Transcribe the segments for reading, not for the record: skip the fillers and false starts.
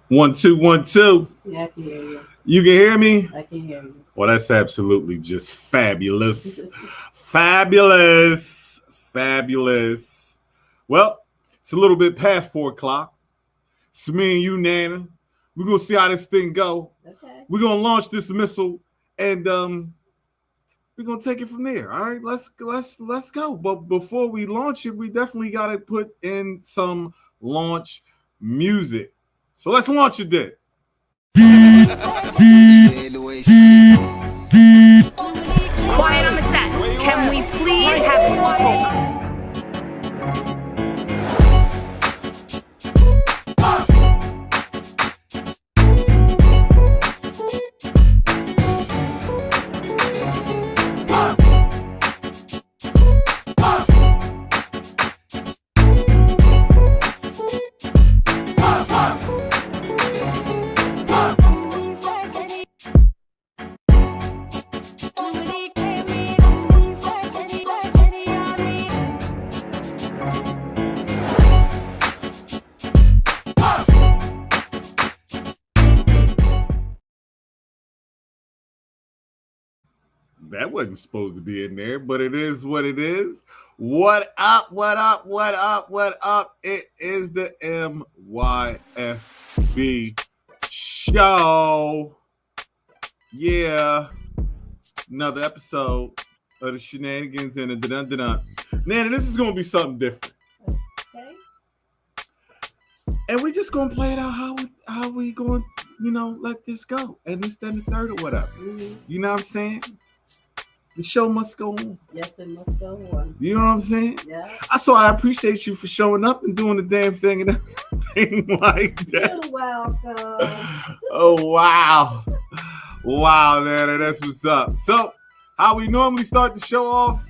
1 2 1 2. Yeah, I can hear you. You can hear me? I can hear you. Well, that's absolutely just fabulous. Fabulous. Fabulous. Well, it's a little bit past 4 o'clock. It's me and you, Nana. We're going to see how this thing go. Okay. We're going to launch this missile and we're going to take it from there. All right, let's go. But before we launch it, we definitely got to put in some launch music. So let's launch it then. Quiet on the set. Can we please have one? That wasn't supposed to be in there, but it is what it is. What up, what up, what up, what up? It is the MYFB show. Yeah. Another episode of the shenanigans and the dun-dun-dun. Nana, this is going to be something different. Okay. And we just going to play it out how we going to, let this go. And this, then the third or whatever. Mm-hmm. You know what I'm saying? The show must go on. Yes, it must go on. You know what I'm saying? Yeah. I appreciate you for showing up and doing the damn thing and everything like that. You're welcome. Oh, wow. Wow, man. That's what's up. So, how we normally start the show off,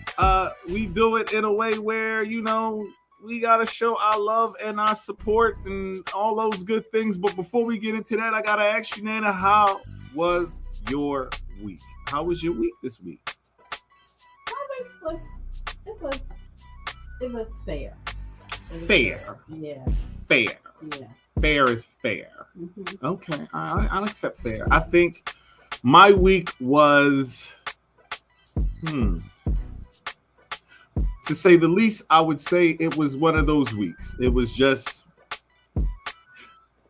we do it in a way where, we got to show our love and our support and all those good things. But before we get into that, I got to ask you, Nana, how was your week? How was your week this week? It was fair. Fair. Yeah. Fair. Yeah. Fair is fair. Mm-hmm. Okay, I'll accept fair. I think my week was, to say the least, I would say it was one of those weeks. It was just,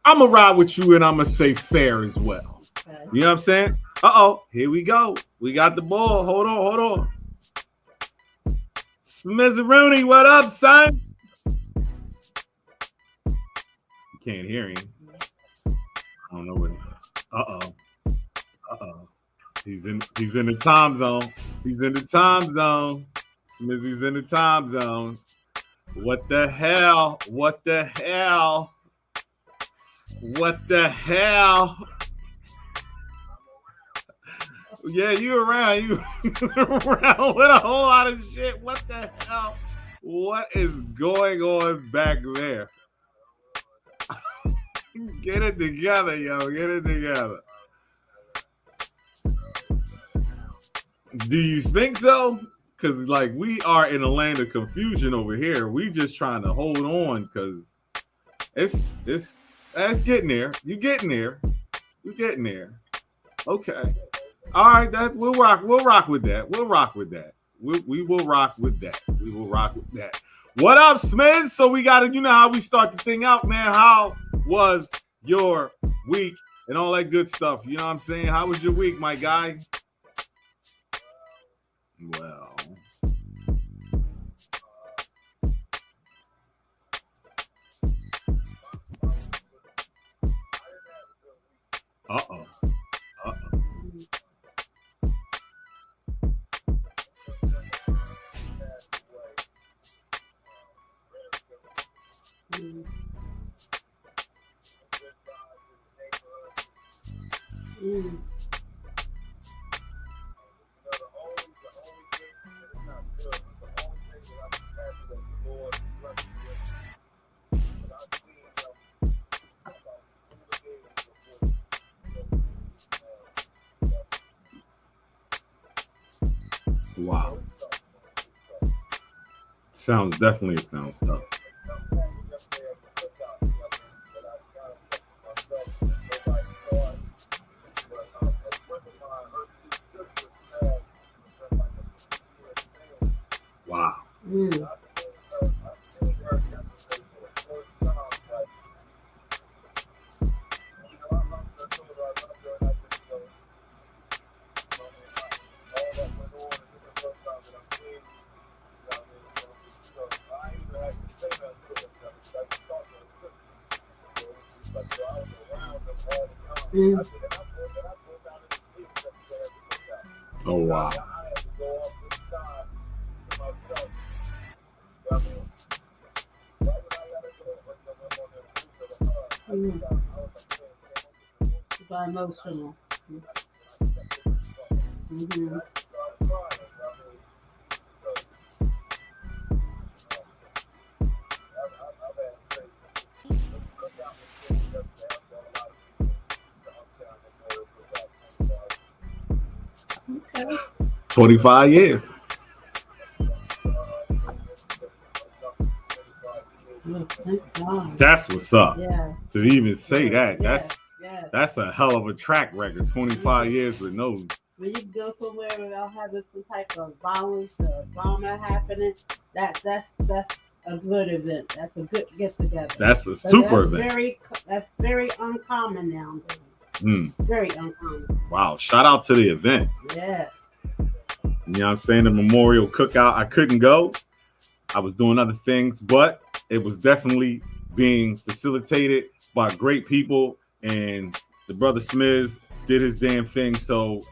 I'm going to ride with you and I'm going to say fair as well. Okay. You know what I'm saying? Uh-oh, here we go. We got the ball. Hold on. Smizzeroonie, what up, son? You can't hear him. I don't know what. Uh-oh. He's in the time zone. He's in the time zone. Smizzy's in the time zone. What the hell? Yeah, you around. You around with a whole lot of shit. What the hell? What is going on back there? Get it together, yo. Get it together. Do you think so? Because, we are in a land of confusion over here. We just trying to hold on because it's getting there. You getting there. Okay. All right, we'll rock with that. We will rock with that. What up, Smith? So we got to, how we start the thing out, man. How was your week and all that good stuff? You know what I'm saying? How was your week, my guy? Well, uh-oh. Wow. Sounds tough. Oh wow. Got emotional. Mm-hmm. 25 years. Thank God. That's what's up. Yeah. To even say that, Yeah. that's a hell of a track record. 25 years with no. When you go somewhere without having some type of violence or drama happening, that's a good event. That's a good get together. That's a super that's event. That's very uncommon nowadays. Very uncommon. Wow. Shout out to the event. Yeah. You know what I'm saying? The memorial cookout. I couldn't go. I was doing other things, but it was definitely being facilitated by great people, and the brother Smiz did his damn thing. So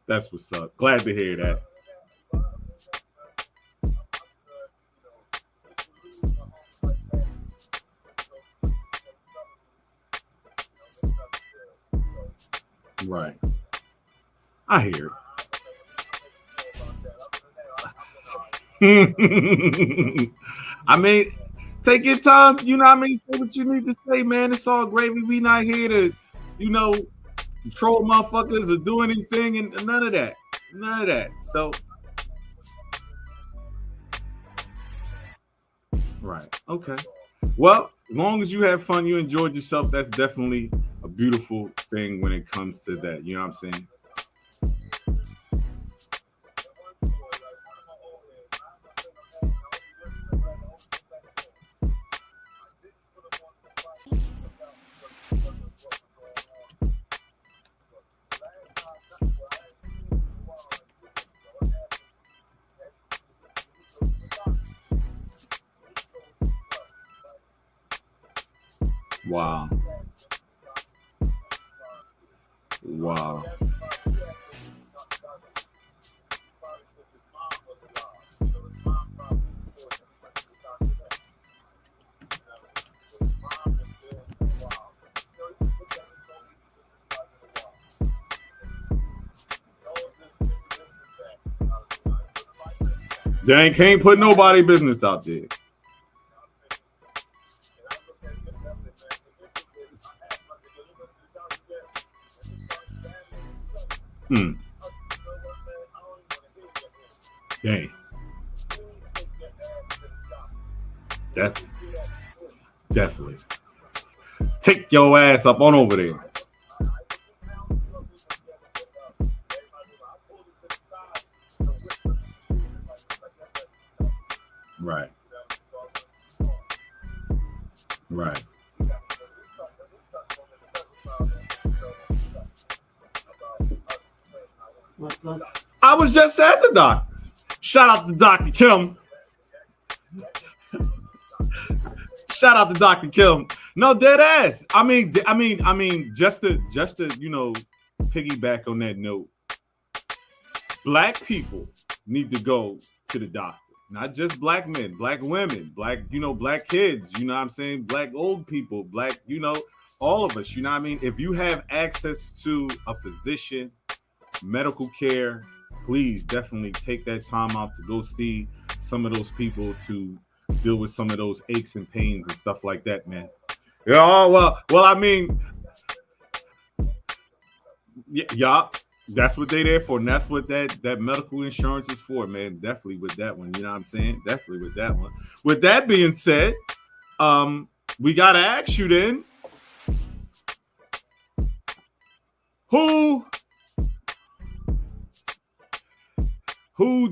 that's what's up. Glad to hear that. Right. I hear it. I mean, take your time. You know what I mean? Say what you need to say, man. It's all gravy. We not here to, troll motherfuckers or do anything, and none of that. None of that. So, right. Okay. Well, as long as you have fun, you enjoyed yourself, that's definitely a beautiful thing when it comes to that. You know what I'm saying? Wow. Wow. They can't put nobody business out there. Dang. Definitely. Take your ass up on over there. Right. Right. I was just at the doctor's. Shout out to Dr. Kim. Shout out to Dr. Kim. No, dead ass. I mean, just to piggyback on that note, black people need to go to the doctor. Not just black men, black women, black kids, you know what I'm saying? Black old people, black, all of us, you know what I mean? If you have access to a physician, medical care, please definitely take that time out to go see some of those people to deal with some of those aches and pains and stuff like that, man. Yeah, well, I mean, yeah, that's what they're there for, and that's what that medical insurance is for, man. Definitely with that one, you know what I'm saying? Definitely with that one. With that being said, we gotta ask you then, Who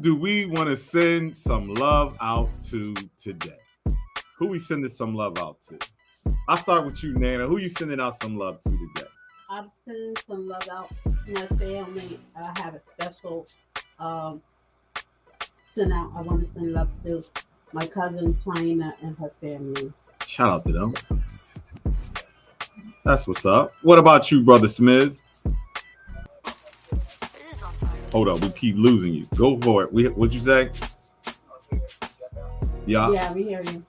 do we want to send some love out to today? Who we sending some love out to? I'll start with you, Nana. Who you sending out some love to today? I'm sending some love out to my family. I have a special send out. I want to send love to my cousin China and her family. Shout out to them. That's what's up. What about you, Brother Smiz? Hold up, we keep losing you. Go for it. What'd you say? Yeah. Yeah, we hear you.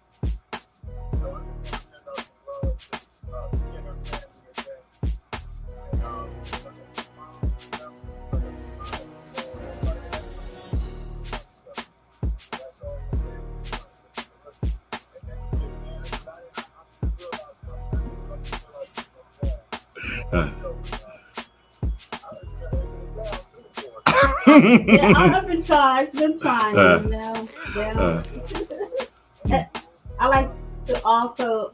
Yeah, I've been trying. I like to also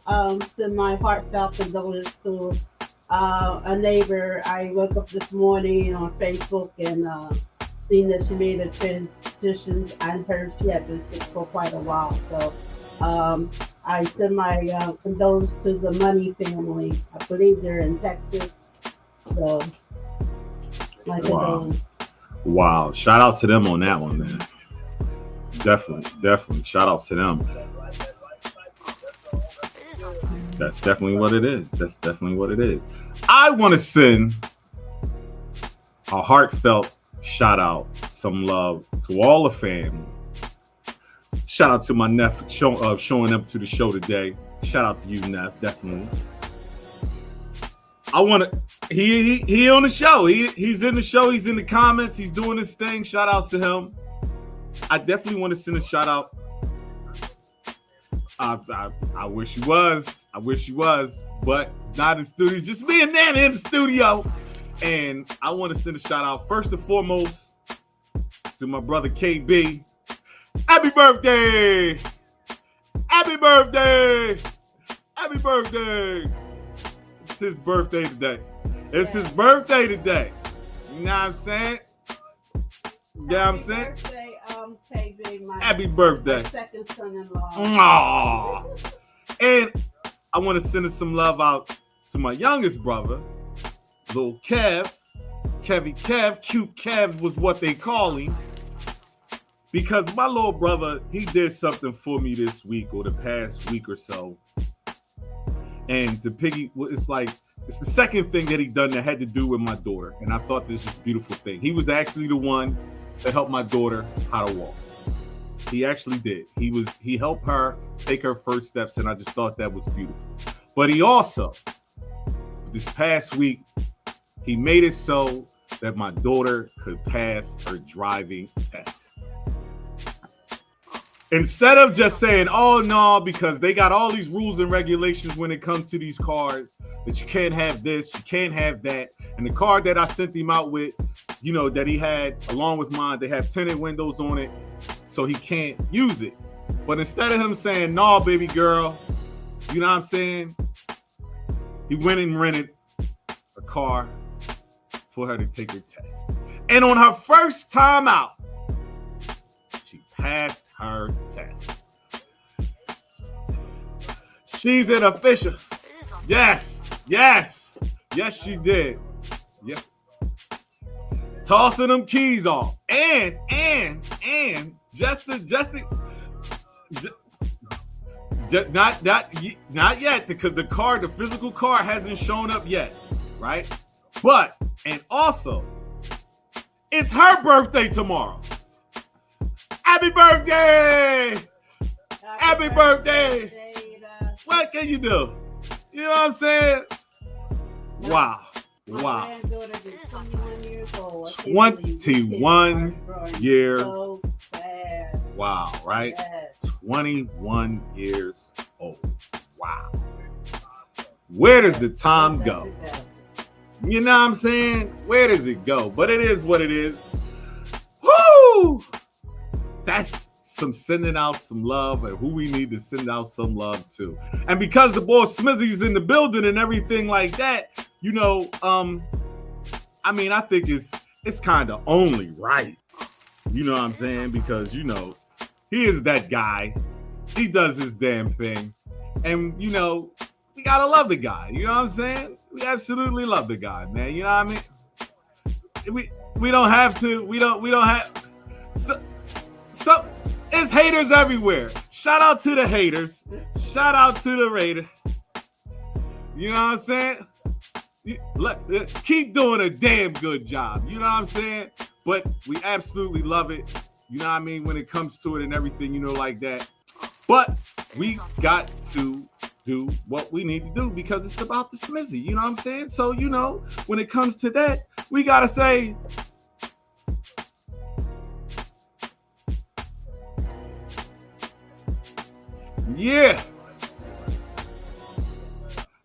send my heartfelt condolences to a neighbor. I woke up this morning on Facebook and seen that she made a transition. I heard she had been sick for quite a while. So I send my condolences to the Money family. I believe they're in Texas. So my condolences. Wow. Shout out to them on that one, man. Definitely. Shout out to them. That's definitely what it is. I want to send a heartfelt shout out, some love to all the family. Shout out to my Neff showing up to the show today. Shout out to you, Neff, definitely. I want to. He on the show. He's in the show. He's in the comments. He's doing his thing. Shout outs to him. I definitely want to send a shout out. I wish he was. But he's not in the studio. It's just me and Nana in the studio. And I want to send a shout out first and foremost to my brother KB. Happy birthday! Happy birthday! Happy birthday! It's his birthday today. It's his birthday today. You know what I'm saying? Birthday, KB, my happy birthday. Second son-in-law. Aww. And I want to send some love out to my youngest brother, little Kev. Kev, cute Kev was what they call him. Because my little brother, he did something for me this week or the past week or so. And it's the second thing that he done that had to do with my daughter. And I thought this was a beautiful thing. He was actually the one that helped my daughter how to walk. He actually did. He helped her take her first steps, and I just thought that was beautiful. But he also, this past week, he made it so that my daughter could pass her driving test. Instead of just saying, oh, no, because they got all these rules and regulations when it comes to these cars, that you can't have this, you can't have that. And the car that I sent him out with, that he had along with mine, they have tinted windows on it, so he can't use it. But instead of him saying, no, baby girl, you know what I'm saying? He went and rented a car for her to take her test. And on her first time out, she passed her test. She's an official. Yes, she did. Yes. Tossing them keys off. And not yet, because the physical car hasn't shown up yet, right? But, and also, it's her birthday tomorrow. Happy birthday! Happy birthday! What can you do? You know what I'm saying? Wow. 21 years. Wow, right? 21 years old. Wow. Where does the time go? You know what I'm saying? Where does it go? But it is what it is. Woo! That's some sending out some love and who we need to send out some love to. And because the boy Smizzy's in the building and everything like that, I mean, I think it's kind of only right. You know what I'm saying? Because, you know, he is that guy. He does his damn thing. And, you know, we got to love the guy. You know what I'm saying? We absolutely love the guy, man. You know what I mean? We don't have to. We don't have. So it's haters everywhere. Shout out to the haters. Shout out to the Raiders. You know what I'm saying? Keep doing a damn good job. You know what I'm saying? But we absolutely love it. You know what I mean? When it comes to it and everything, you know, like that. But we got to do what we need to do because it's about the Smizzy. You know what I'm saying? So, you know, when it comes to that, we got to say, yeah.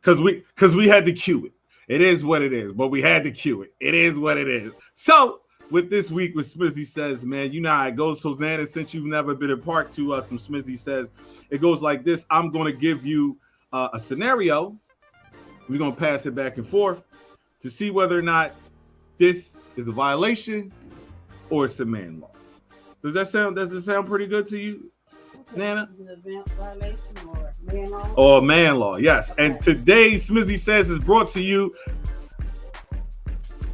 Because we had to cue it. It is what it is, but we had to cue it. It is what it is. So, with this week, with Smizzy Says, man, you know how it goes. So, man, since you've never been a part to some Smizzy Says, it goes like this. I'm going to give you a scenario. We're going to pass it back and forth to see whether or not this is a violation or it's a man law. Does it sound pretty good to you, Nana? Violation or man law? Or man law, yes. Okay. And today's Smizzy Says is brought to you,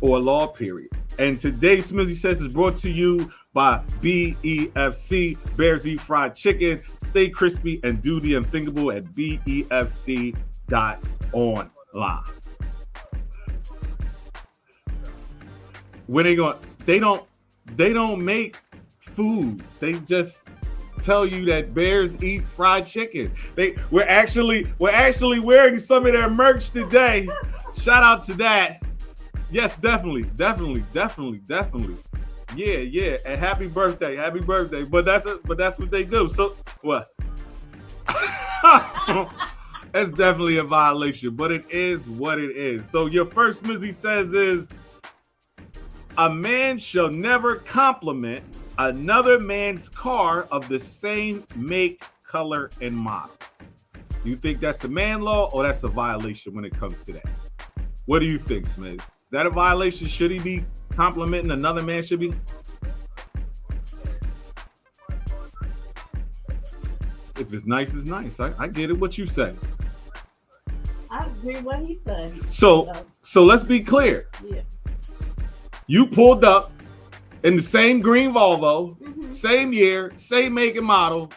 or law, period. And today's Smizzy Says is brought to you by BEFC, Bears Eat Fried Chicken. Stay crispy and do the unthinkable at BEFC.online. When they don't make food. They just tell you that Bears Eat Fried Chicken. We're actually wearing some of their merch today. Shout out to that. Yes, definitely. Yeah. And happy birthday. But that's what they do. So what? That's definitely a violation, but it is what it is. So your first Smizzy Says is, a man shall never compliment another man's car of the same make, color, and model. You think that's a man law or that's a violation when it comes to that? What do you think, Smith? Is that a violation? Should he be complimenting another man? Should be? If it's nice, it's nice. I get it. What you say? I agree with what he said. So let's be clear. Yeah. You pulled up in the same green Volvo, same year, same make and model.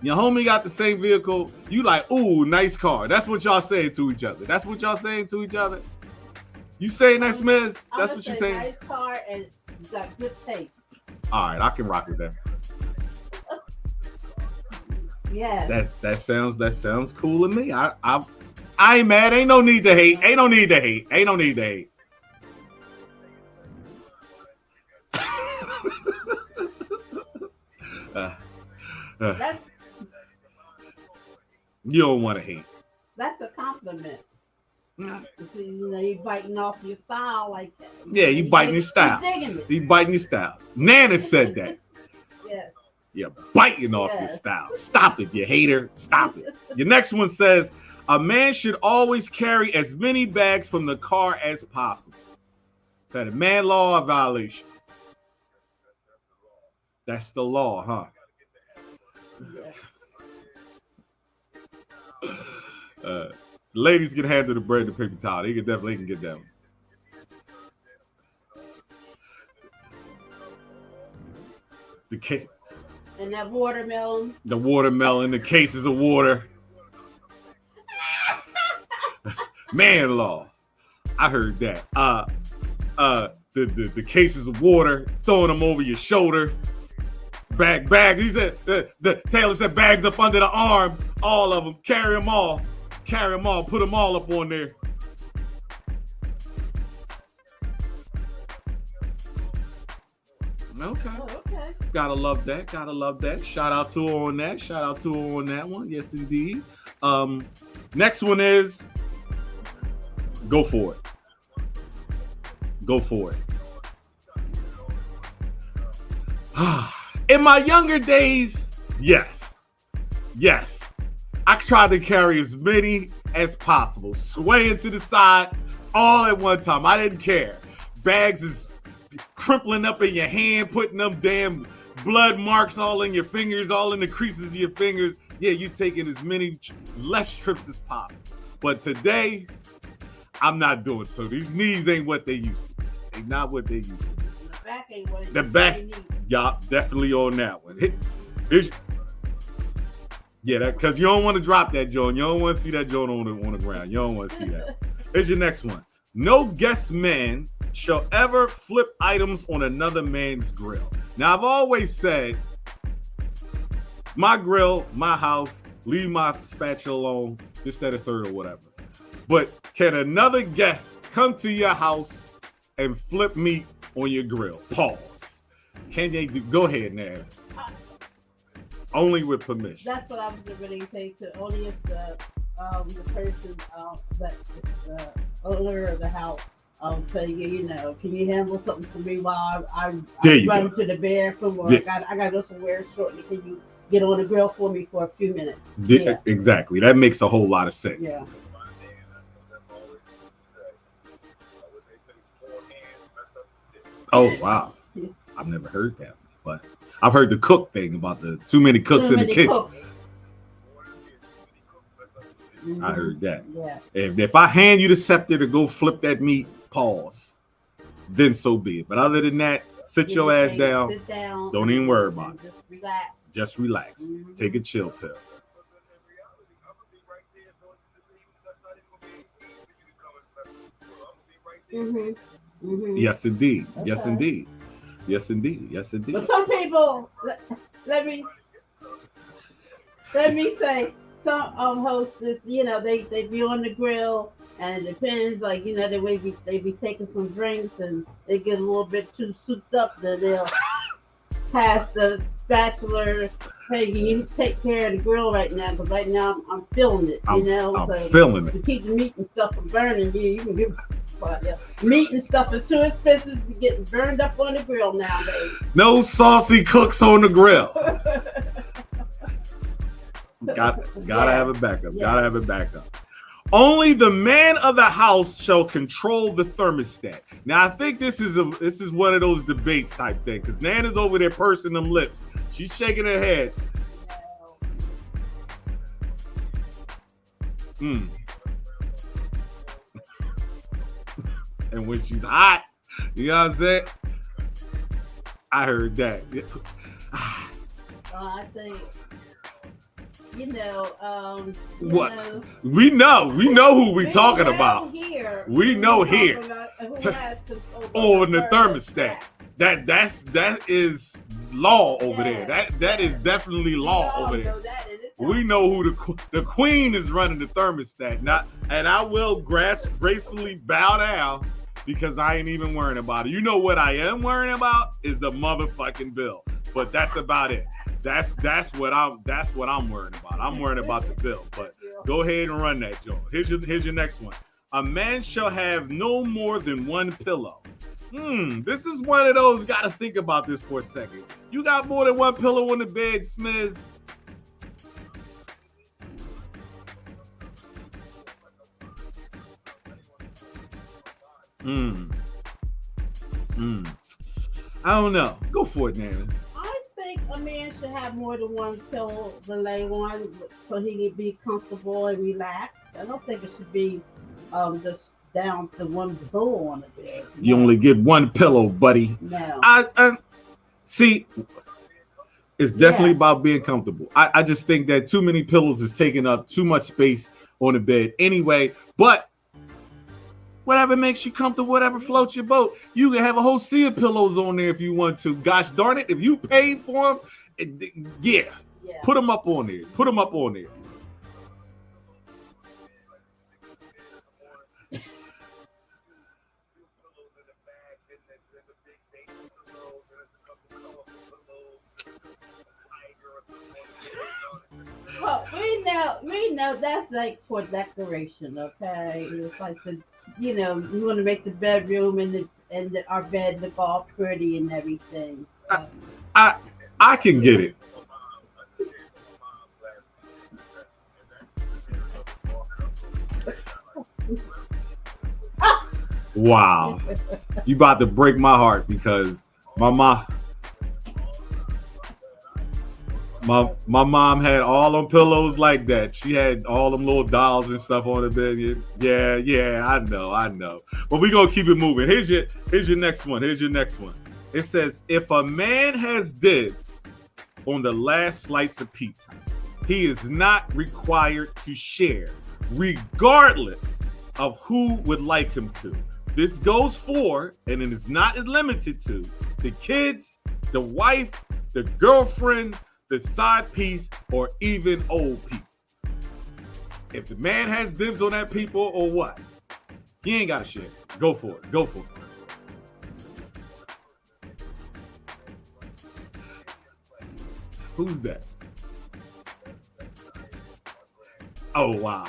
Your homie got the same vehicle. You like, ooh, nice car. That's what y'all saying to each other. You saying that, Smith? That's what you saying? Nice car and got good taste. All right, I can rock with that. Yeah. That sounds cool to me. I ain't mad. Ain't no need to hate. You don't want to hate. That's a compliment. You know, you biting off your style like that. Yeah, you biting your style. You biting your style. Nana said that. Yeah. You're biting off your style. Stop it, you hater. Stop it. Your next one says, a man should always carry as many bags from the car as possible. Is that a man law or violation? That's the law, huh? Ladies can handle the bread and the paper towel. They can definitely get that one. And that watermelon. The watermelon, the cases of water. Man law. I heard that. The cases of water, throwing them over your shoulder. Bags. He said the Taylor said bags up under the arms, all of them. Carry them all. Put them all up on there. Okay. Gotta love that. Shout out to her on that one. Yes, indeed. Next one is go for it. In my younger days, yes. I tried to carry as many as possible, swaying to the side all at one time. I didn't care. bags is crimpling up in your hand, putting them damn blood marks all in your fingers, all in the creases of your fingers. Yeah, you're taking as many less trips as possible. But today, I'm not doing so. These knees ain't what they used to be. They not what they used to be. The back ain't what The back, y'all definitely on that one. Yeah, that because you don't want to drop that joint. You don't want to see that joint on the ground. You don't want to see that. Here's your next one. No guest man shall ever flip items on another man's grill. Now, I've always said, my grill, my house, leave my spatula alone, this, that, or third, or whatever. But can another guest come to your house and flip meat on your grill? Pause. Can they do? Go ahead, now. Only with permission. That's what I was going to say. To only if the person that's the owner of the house say, you know, can you handle something for me while I run to the bathroom, or I gotta go somewhere shortly? Can you get on the grill for me for a few minutes? Yeah. Exactly. That makes a whole lot of sense. Yeah. Oh, wow. I've never heard that, but I've heard the cook thing about the too many cooks in the kitchen. Mm-hmm. I heard that. Yeah. If I hand you the scepter to go flip that meat, pause, then so be it. But other than that, sit your ass down. Sit down. Don't even worry about it. Just relax. Just relax. Mm-hmm. Take a chill pill. Mm-hmm. Mm-hmm. Yes, indeed. Okay. Yes, indeed. Yes, indeed. Yes, indeed. But some people, let me say, some hostess, you know, they be on the grill, and it depends, like, you know, they be taking some drinks, and they get a little bit too souped up, that they'll pass the spatula. Hey, you need to take care of the grill right now, because right now I'm feeling it. You know, I'm feeling it. To keep the meat and stuff from burning, you can give. Meat and stuff is too expensive to be getting burned up on the grill nowadays. No saucy cooks on the grill. Gotta have a backup. Yeah. Gotta have a backup. Only the man of the house shall control the thermostat. Now, I think this is one of those debates type thing, because Nana's over there pursing them lips. She's shaking her head. And when she's hot, you know what I'm saying? I heard that. I think, you know, what? Know, we know who we talking about. We know here. On the thermostat. That is law over there. That is definitely law over there. We know who the queen is running the thermostat. And I will gracefully bow down, because I ain't even worrying about it. You know what I am worrying about is the motherfucking bill. But that's about it. That's what I'm worrying about. I'm worrying about the bill. But go ahead and run that, Joe. Here's your next one. A man shall have no more than one pillow. This is one of those, gotta think about this for a second. You got more than one pillow on the bed, Smiz? I don't know. Go for it, Nana. I think a man should have more than one pillow to lay on, so he can be comfortable and relaxed. I don't think it should be just down to one pillow on the bed. No. You only get one pillow, buddy. No. I see. It's definitely about being comfortable. I just think that too many pillows is taking up too much space on the bed anyway. But whatever makes you comfortable, whatever floats your boat. You can have a whole sea of pillows on there if you want to. Gosh darn it, if you paid for them, yeah. Put them up on there. Put them up on there. Well, we know that's like for decoration, okay? It's like we want to make the bedroom and our bed look all pretty and everything. I can get it. Wow. You about to break my heart because my mom had all them pillows like that. She had all them little dolls and stuff on the bed. Yeah, I know. But we're gonna keep it moving. Here's your next one. It says, if a man has dibs on the last slice of pizza, he is not required to share, regardless of who would like him to. This goes for, and it is not limited to, the kids, the wife, the girlfriend, the side piece, or even old people. If the man has dibs on that people or what, he ain't got to share. Go for it. Who's that? Oh, wow.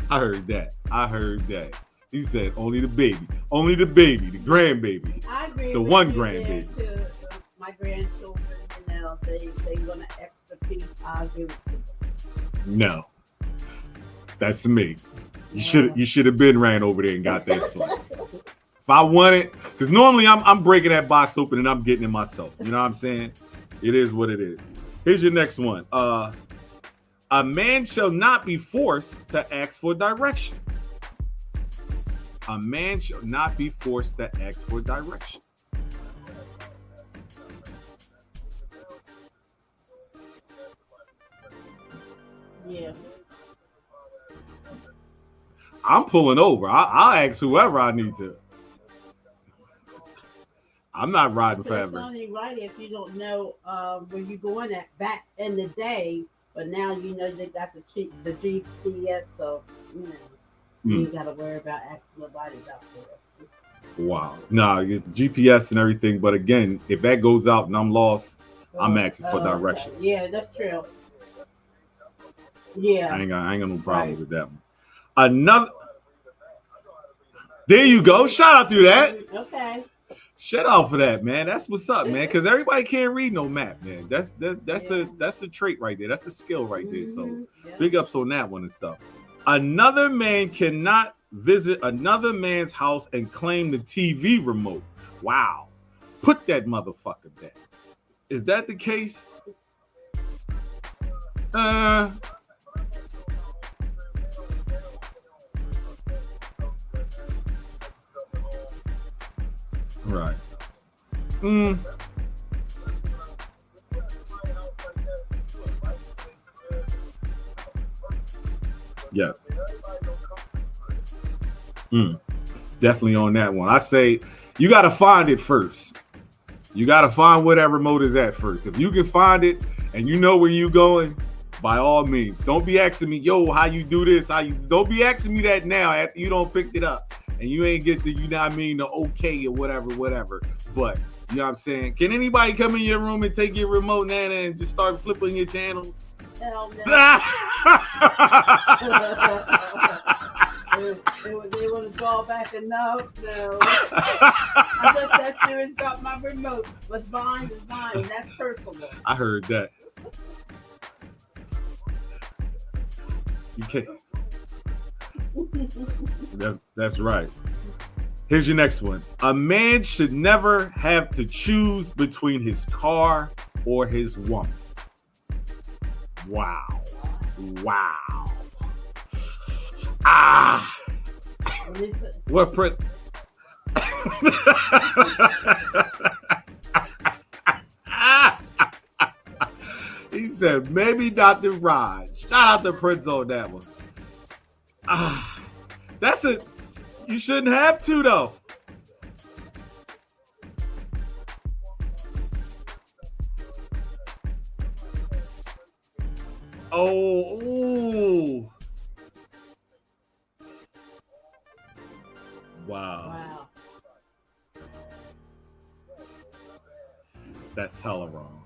I heard that. He said only the baby, the grandbaby. I agree. The with one you grandbaby. there, too. My grandchildren, they want an extra piece. I agree with you. No, that's me. You should have been ran over there and got that slice. If I want it, because normally I'm breaking that box open and I'm getting it myself. You know what I'm saying? It is what it is. Here's your next one. A man shall not be forced to ask for directions. A man shall not be forced to ask for directions. Yeah. I'm pulling over. I'll ask whoever I need to. I'm not riding It's forever. only right if you don't know where you're going at back in the day, but now you know they got the GPS, so you ain't got to worry about asking nobody about it. Wow. No, it's GPS and everything. But again, if that goes out and I'm lost, I'm asking for directions. Okay. Yeah, that's true. Yeah. I ain't got no problem with that one. Another. There you go. Shout out to that. Okay. Shout out for that, man. That's what's up, man. Because everybody can't read no map, man. That's a trait right there. That's a skill right there. So big ups on that one and stuff. Another man cannot visit another man's house and claim the TV remote. Wow. Put that motherfucker back. Is that the case? Right. Yes. Definitely on that one. I say you got to find it first. You got to find where that remote is at first. If you can find it and you know where you going, by all means. Don't be asking me, yo, how you do this? Don't be asking me that now after you don't pick it up and you ain't get the, you know what I mean, the okay or whatever. But you know what I'm saying? Can anybody come in your room and take your remote, Nana, and just start flipping your channels? Hell no. They want to call back and no. I'm just that serious about my remote. What's mine is mine. That's personal. I heard that. You can't. That's right. Here's your next one. A man should never have to choose between his car or his woman. Wow. What print? He said, maybe Dr. Rod. Shout out to Prince on that one. That's it. You shouldn't have to, though. Oh, ooh. Wow. That's hella wrong.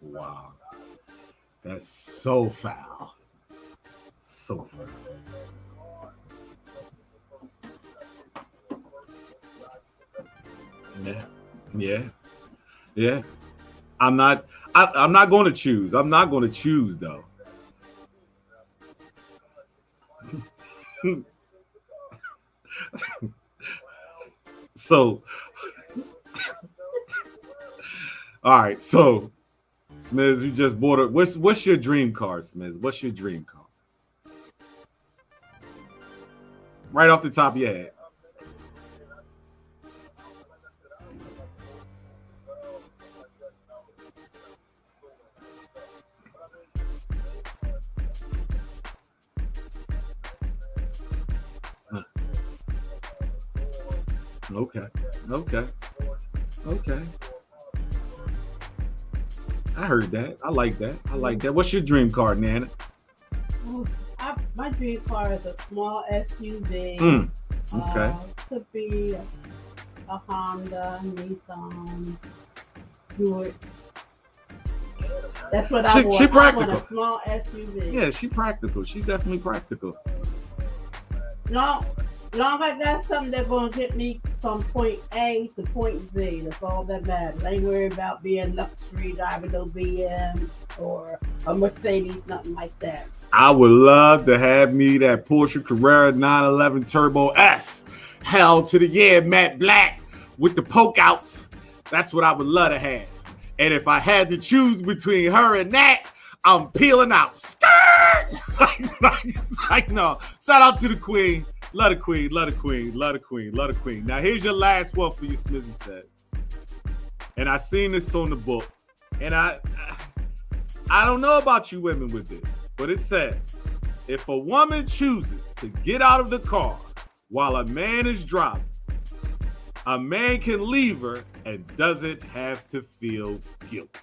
Wow. That's so foul. So foul. Yeah. I'm not going to choose. I'm not going to choose though. So, all right. So, Smiz, you just bought it. What's your dream car, Smiz? What's your dream car? Right off the top of your head. Okay. I heard that. I like that. What's your dream car, Nana? My dream car is a small SUV. Okay. Could be a Honda, Nissan, Buick. That's what I want. She practical. I want a small SUV. Yeah, she practical. She's definitely practical. Long I got something that's gonna get me from point A to point Z. That's all that matters. I ain't worried about being luxury, driving no BM or a Mercedes, nothing like that. I would love to have me that Porsche Carrera 911 Turbo S. Hell to the yeah, matte black with the poke outs. That's what I would love to have. And if I had to choose between her and that, I'm peeling out. Skirt! Like, no. Shout out to the queen. Love the queen. Now, here's your last one for you, Smizzy says. And I seen this on the book. And I don't know about you women with this, but it says, if a woman chooses to get out of the car while a man is driving, a man can leave her and doesn't have to feel guilty.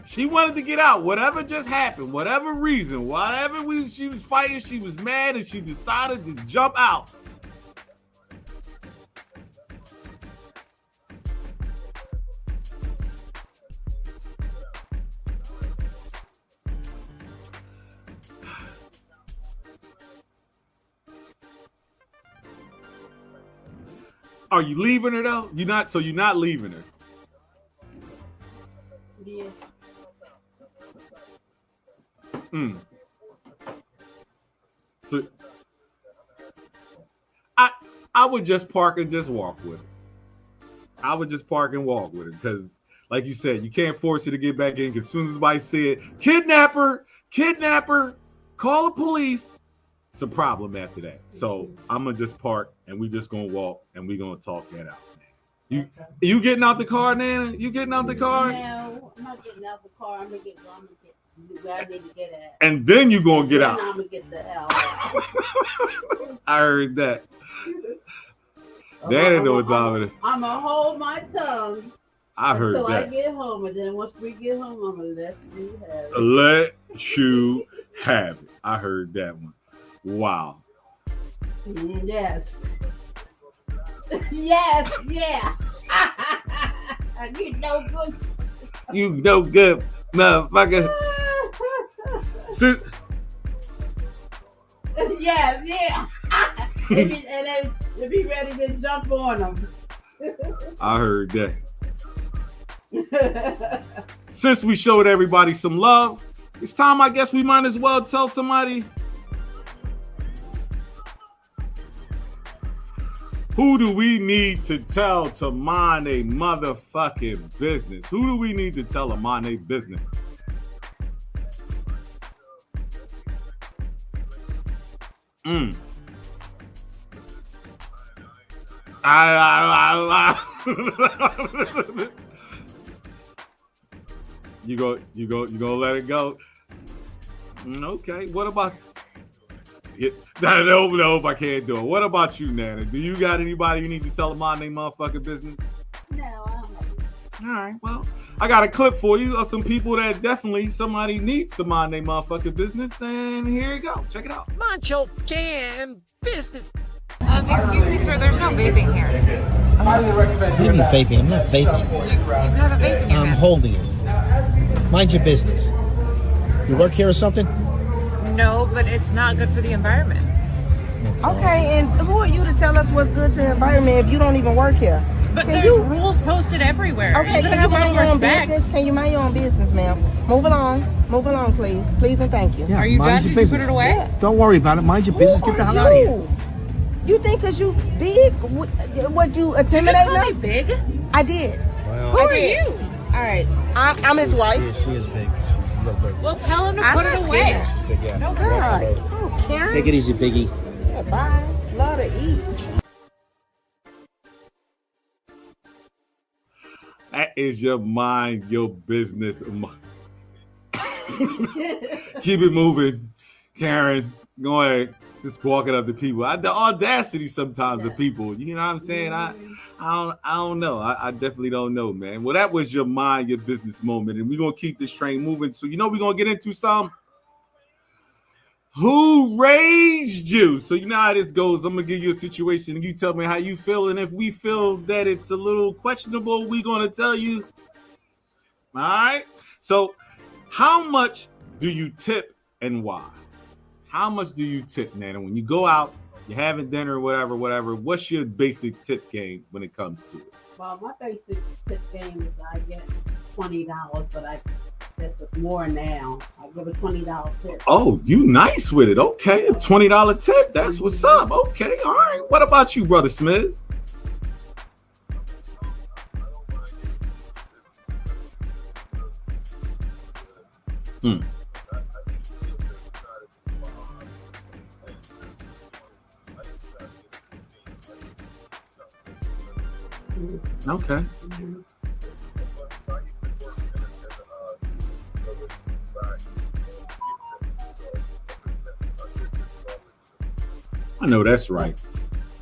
She wanted to get out. Whatever just happened, whatever reason, she was fighting, she was mad, and she decided to jump out. Are you leaving her though? You're not leaving her. Yeah. So I would just park and just walk with her. I would just park and walk with her because, like you said, you can't force her to get back in. Because as soon as somebody said kidnapper, call the police, it's a problem after that. So I'm gonna just park and we just gonna walk and we gonna talk that out. You getting out the car, Nana? You getting out the car? No, I'm not getting out the car. I'm gonna get where I need to get at. And then you gonna get out. I'm gonna get the hell out. I heard that. Nana know what time it is. I'm gonna hold my tongue. I heard until that. I get home, and then once we get home, I'm gonna let you have it. Let you have it. I heard that one. Wow. Yes. Yes. Yeah. You no good. You no good, motherfucker. Yes. Yeah. And then be ready to jump on them. I heard that. Since we showed everybody some love, it's time, I guess we might as well tell somebody. Who do we need to tell to mind a motherfucking business? Who do we need to tell to mind a business? You go let it go. Okay. What about? No, I can't do it. What about you, Nana? Do you got anybody you need to tell them my name motherfucking business? No, I don't have it. All right. Well, I got a clip for you of some people that definitely somebody needs to mind their motherfucking business, and here you go. Check it out. Macho can business. Excuse me, sir. There's no vaping here. What do you mean vaping? I'm not vaping. You have a vaping I'm unit. holding it. Mind your business. You work here or something? No, but it's not good for the environment. Okay, and who are you to tell us what's good to the environment if you don't even work here? But Can there's you- rules posted everywhere. Okay, You can you have a mind little your own respect. business? Can you mind your own business, ma'am? Move along. Move along, please. Please and thank you. Yeah, Are you mind done? your Did you put business. it away? Don't worry about it. Mind your business. Get the hell out of here. You think because you big, what you You intimidating just call me us? big? I did. Well, Who I are did. you? All right. I'm his wife. Yeah, she is big. She's a little bit. Well, tell him to I'm put not it away. scared. Big, yeah. No, God. Oh, Karen. Take it easy, Biggie. Yeah, bye. Love to eat. That is your mind, your business. Keep it moving, Karen. Go ahead. Just walking up to people. The audacity sometimes of people. You know what I'm saying? I don't know. I definitely don't know, man. Well, that was your mind, your business moment, and we're gonna keep this train moving. So we're gonna get into some. Who raised you? So you know how this goes. I'm gonna give you a situation, and you tell me how you feel. And if we feel that it's a little questionable, we're gonna tell you. All right. So, how much do you tip and why? How much do you tip, Nana? When you go out, you're having dinner, whatever. What's your basic tip game when it comes to it? Well, my basic tip game is I get $20, but I guess it's more now. I give a $20 tip. Oh, you nice with it. Okay, a $20 tip. That's what's up. Okay, all right. What about you, Brother Smith? Okay. I know that's right.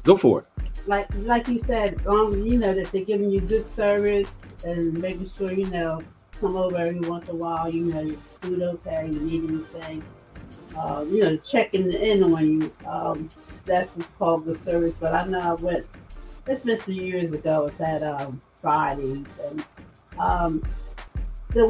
Go for it. Like you said, you know that they're giving you good service and making sure, you know, come over every once in a while, you know, your food okay, you need anything. You know, checking in on you. That's what's called good service. But I know I went, it's been some years ago, it's at Fridays, and the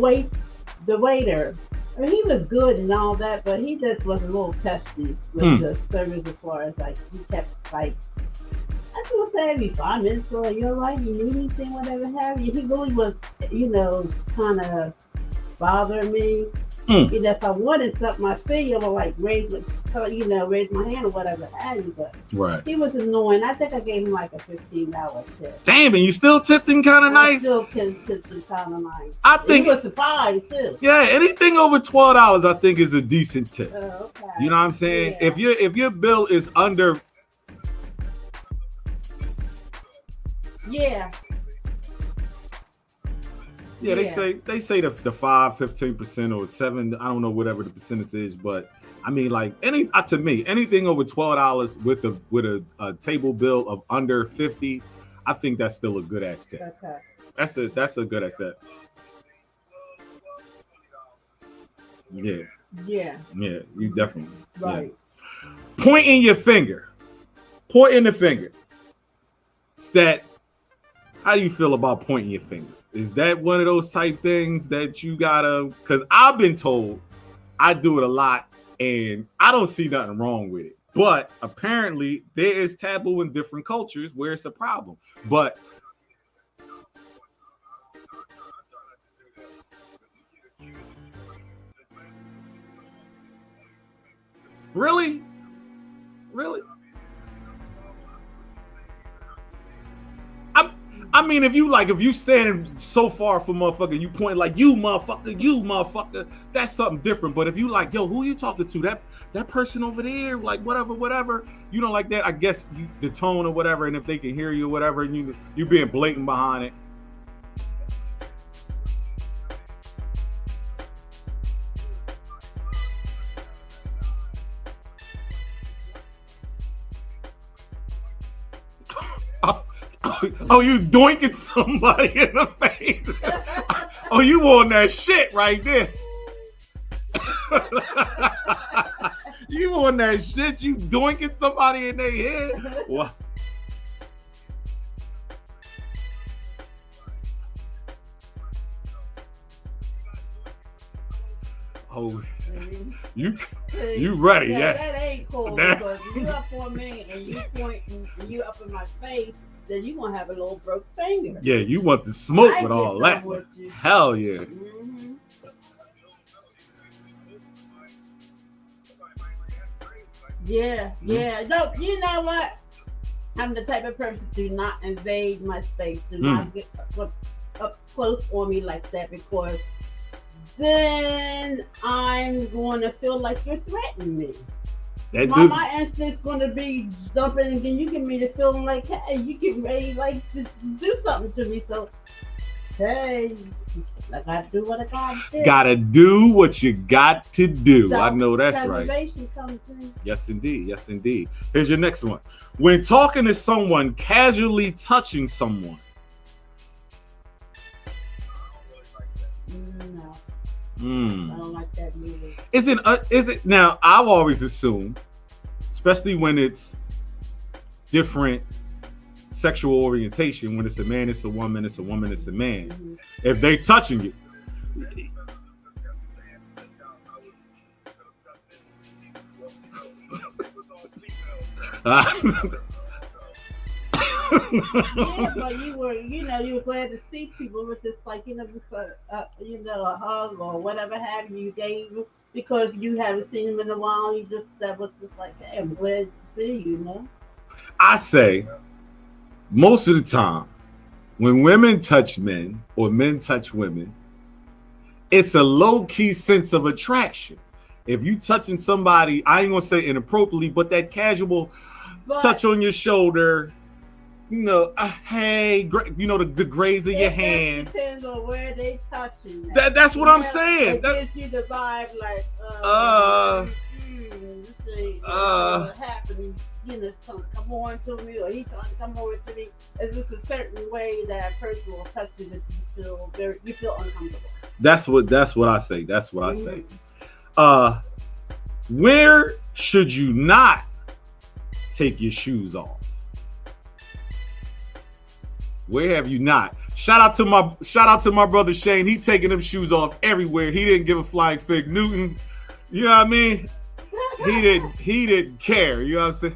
waiter, I mean, he was good and all that, but he just was a little testy with the service as far as like he kept like, I just want to say every 5 minutes, so you're right, you need anything, whatever have you. He really was, you know, kind of bothering me. You know, if I wanted something, I see him, or like raise my hand or whatever have you, but Right. he was annoying. I think I gave him like a $15 tip. Damn, and you still tipped him kind of I nice? still can tip him kind of nice. I He think, was surprised too. yeah, anything over $12, I think is a decent tip. Okay. You know what I'm saying? Yeah. If your bill is under, Yeah. yeah, they say the 15% or 7, I don't know, whatever the percentage is, but I mean, like to me, anything over $12 with a table bill of under 50, I think that's still a good ass tip. Okay. That's a good ass tip. Yeah, Yeah. you definitely Right. Yeah. Pointing your finger. Pointing the finger. Stat, how do you feel about pointing your finger? Is that one of those type things that you gotta, because I've been told I do it a lot and I don't see nothing wrong with it. But apparently there is taboo in different cultures where it's a problem. But really? I mean, if you standing so far from motherfucker, you point like you motherfucker, that's something different. But if you like, yo, who you talking to? That person over there, like whatever, you know, like that. I guess the tone or whatever, and if they can hear you or whatever, and you being blatant behind it. Oh, you doinking somebody in the face. Oh, you on that shit right there. You on that shit, you doinking somebody in their head. What? Oh, You ready? Yeah. That ain't cool. Because if you up on me and you pointing and you up in my face, then you gonna have a little broke finger. Yeah, you want the smoke I with get all done that. with you. Hell yeah. Mhm. Yeah, yeah. No, you know what? I'm the type of person do not invade my space. Do not get up close on me like that, because then I'm going to feel like you're threatening me. My instinct's going to be jumping, and then you get me to feeling like, hey, you get ready like to do something to me. So, hey, I got to do what I got to do. Gotta do what you got to do. I know that's right. Comes in. Yes, indeed. Yes, indeed. Here's your next one. When talking to someone, casually touching someone. No. I don't like that either. Is it now? I've always assumed, especially when it's different sexual orientation, when it's a man, it's a woman, it's a woman, it's a man. Mm-hmm. If they touching you, Yeah, but you were glad to see people with this, like, just a hug or whatever have you gave, because you haven't seen them in a while. That was just like, hey, I'm glad to see you, I say, most of the time, when women touch men or men touch women, it's a low-key sense of attraction. If you touching somebody, I ain't gonna say inappropriately, but that casual touch on your shoulder, hey, the graze of your hand. It depends on where they touching. That's what I'm saying. It gives you the vibe like, what's happening? Come on to me, or he's trying to come over to me. It's just a certain way that a person will touch you that you feel uncomfortable. That's what I say. That's what I say. Where should you not take your shoes off? Where have you not? Shout out to my brother Shane. He taking them shoes off everywhere. He didn't give a flying fig Newton. You know what I mean? He didn't care. You know what I'm saying?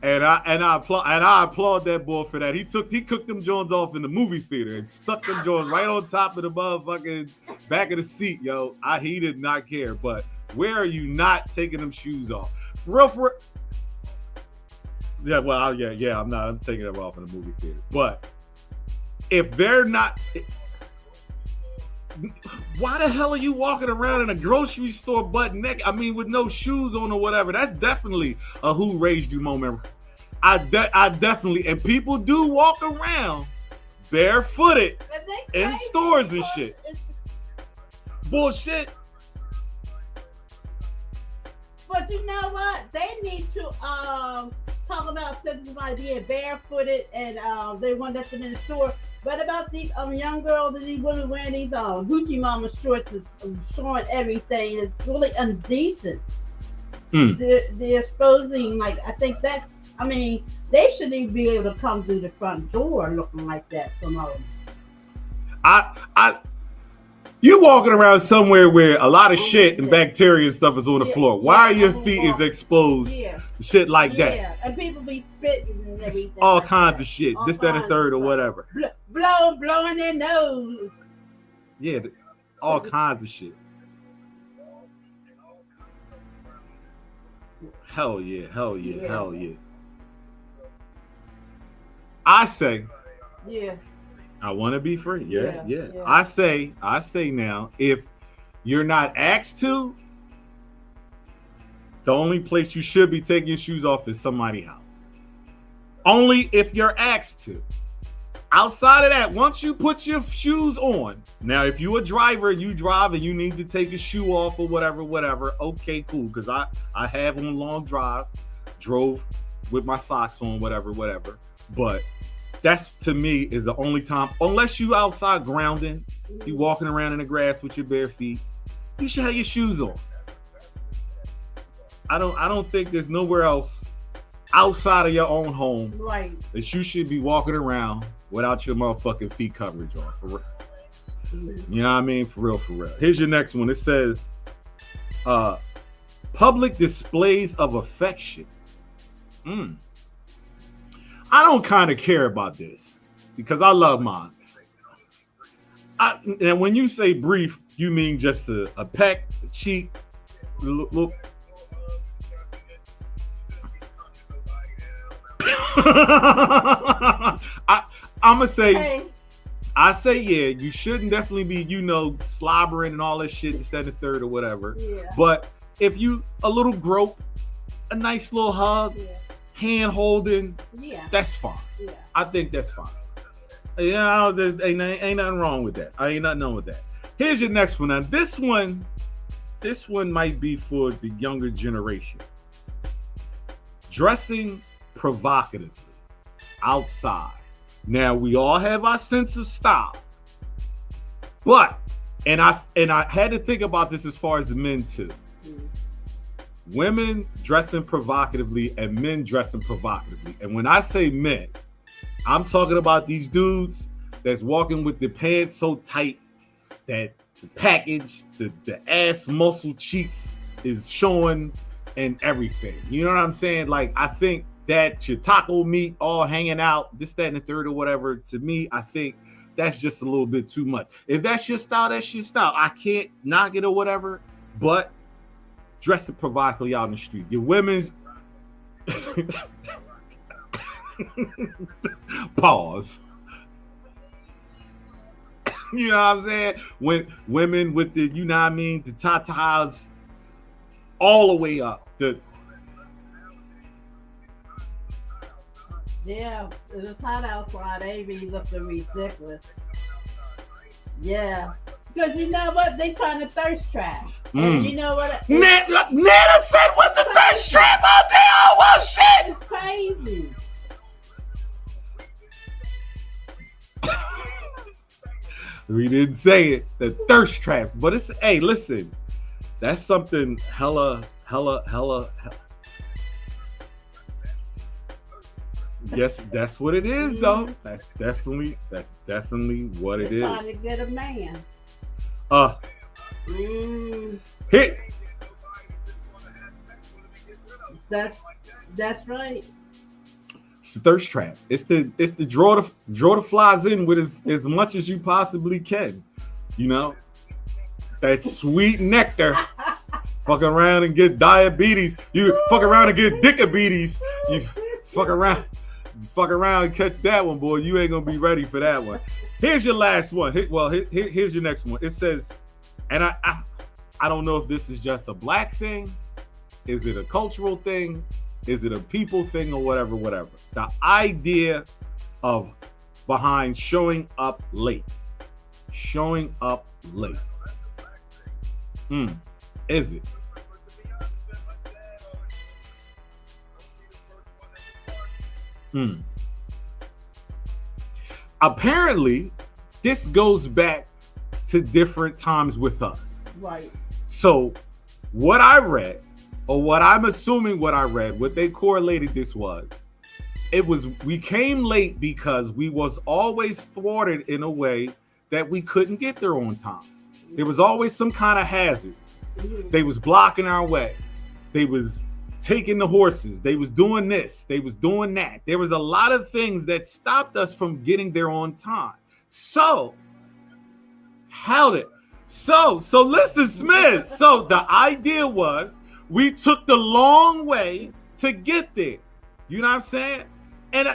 And I applaud that boy for that. He cooked them Jones off in the movie theater and stuck them Jones right on top of the motherfucking back of the seat, yo. He did not care. But where are you not taking them shoes off? For real. Yeah, well, yeah, I'm not. I'm taking them off in the movie theater. But if they're not, why the hell are you walking around in a grocery store butt naked? I mean, with no shoes on or whatever. That's definitely a who raised you moment. I definitely, and people do walk around barefooted in stores and shit. Bullshit. But you know what? They need to talk about somebody being barefooted and they want to let them in the store. But about these young girls and these women wearing these Gucci Mama shorts showing everything, it's really indecent. They're exposing, like, I think they shouldn't even be able to come through the front door looking like that. Some of them. You walking around somewhere where a lot of shit and bacteria and stuff is on the floor. Why are your feet is exposed? Shit like that. Yeah, and people be spitting and everything. All kinds of shit. This, that, and third, or whatever. Blowing their nose. Yeah, all kinds of shit. Hell yeah. I say. Yeah. I want to be free. Yeah. I say now, if you're not asked to, the only place you should be taking your shoes off is somebody's house. Only if you're asked to. Outside of that, once you put your shoes on, now if you're a driver and you drive and you need to take a shoe off or whatever, okay, cool. Because I have on long drives, drove with my socks on, whatever. But that's, to me, is the only time, unless you outside grounding, you walking around in the grass with your bare feet, you should have your shoes on. I don't think there's nowhere else outside of your own home that you should be walking around without your motherfucking feet coverage on, for real. You know what I mean? For real. Here's your next one. It says, Public displays of affection. I don't kind of care about this because I love mine. And when you say brief, you mean just a peck, a cheek, look. I'm gonna say, Hey, I say, yeah, you shouldn't definitely be, slobbering and all that shit, this, that, and the third, or whatever. yeah, But if you a little grope, a nice little hug, yeah, hand holding, yeah, that's fine. yeah. I think that's fine. Yeah, there ain't nothing wrong with that. I ain't nothing wrong with that. Here's your next one. Now, this one might be for the younger generation. Dressing provocatively outside. Now, we all have our sense of style, but and I had to think about this as far as the men too. Women dressing provocatively and men dressing provocatively. And when I say men, I'm talking about these dudes that's walking with the pants so tight that the package, the ass muscle cheeks is showing and everything. You know what I'm saying? Like, I think that your taco meat all hanging out, this, that, and the third, or whatever, to me, I think that's just a little bit too much. If that's your style, that's your style. I can't knock it or whatever, but dress it provocatively out in the street. Your women's pause. You know what I'm saying? When women with the, you know what I mean, the tatas all the way up. Yeah, it's hot outside. AV's up to ridiculous. Yeah, because you know what? They trying to thirst trap. And you know what? Nana said with the thirst trap out there. Oh, well, shit. It's crazy. We didn't say it. The thirst traps. But it's, hey, listen. That's something hella. Yes, that's what it is, though. That's definitely what it They're is. trying to get a man. Hit. That's right. It's the thirst trap. It's the draw the flies in with as much as you possibly can. You know, that sweet nectar. Fuck around and get diabetes. You fuck around and get diabetes. You fuck around and catch that one, boy. You ain't gonna be ready for that one. Here's your last one. Here's your next one. It says, and I don't know if this is just a black thing. Is it a cultural thing? Is it a people thing or whatever? The idea of behind showing up late. Showing up late. Is it? Apparently, this goes back to different times with us. Right. So, what I read, or what I'm assuming what I read, what they correlated this was, we came late because we was always thwarted in a way that we couldn't get there on time. There was always some kind of hazards. They was blocking our way. They was taking the horses. They was doing this. They was doing that. There was a lot of things that stopped us from getting there on time. So listen, Smith. So the idea was we took the long way to get there. You know what I'm saying? And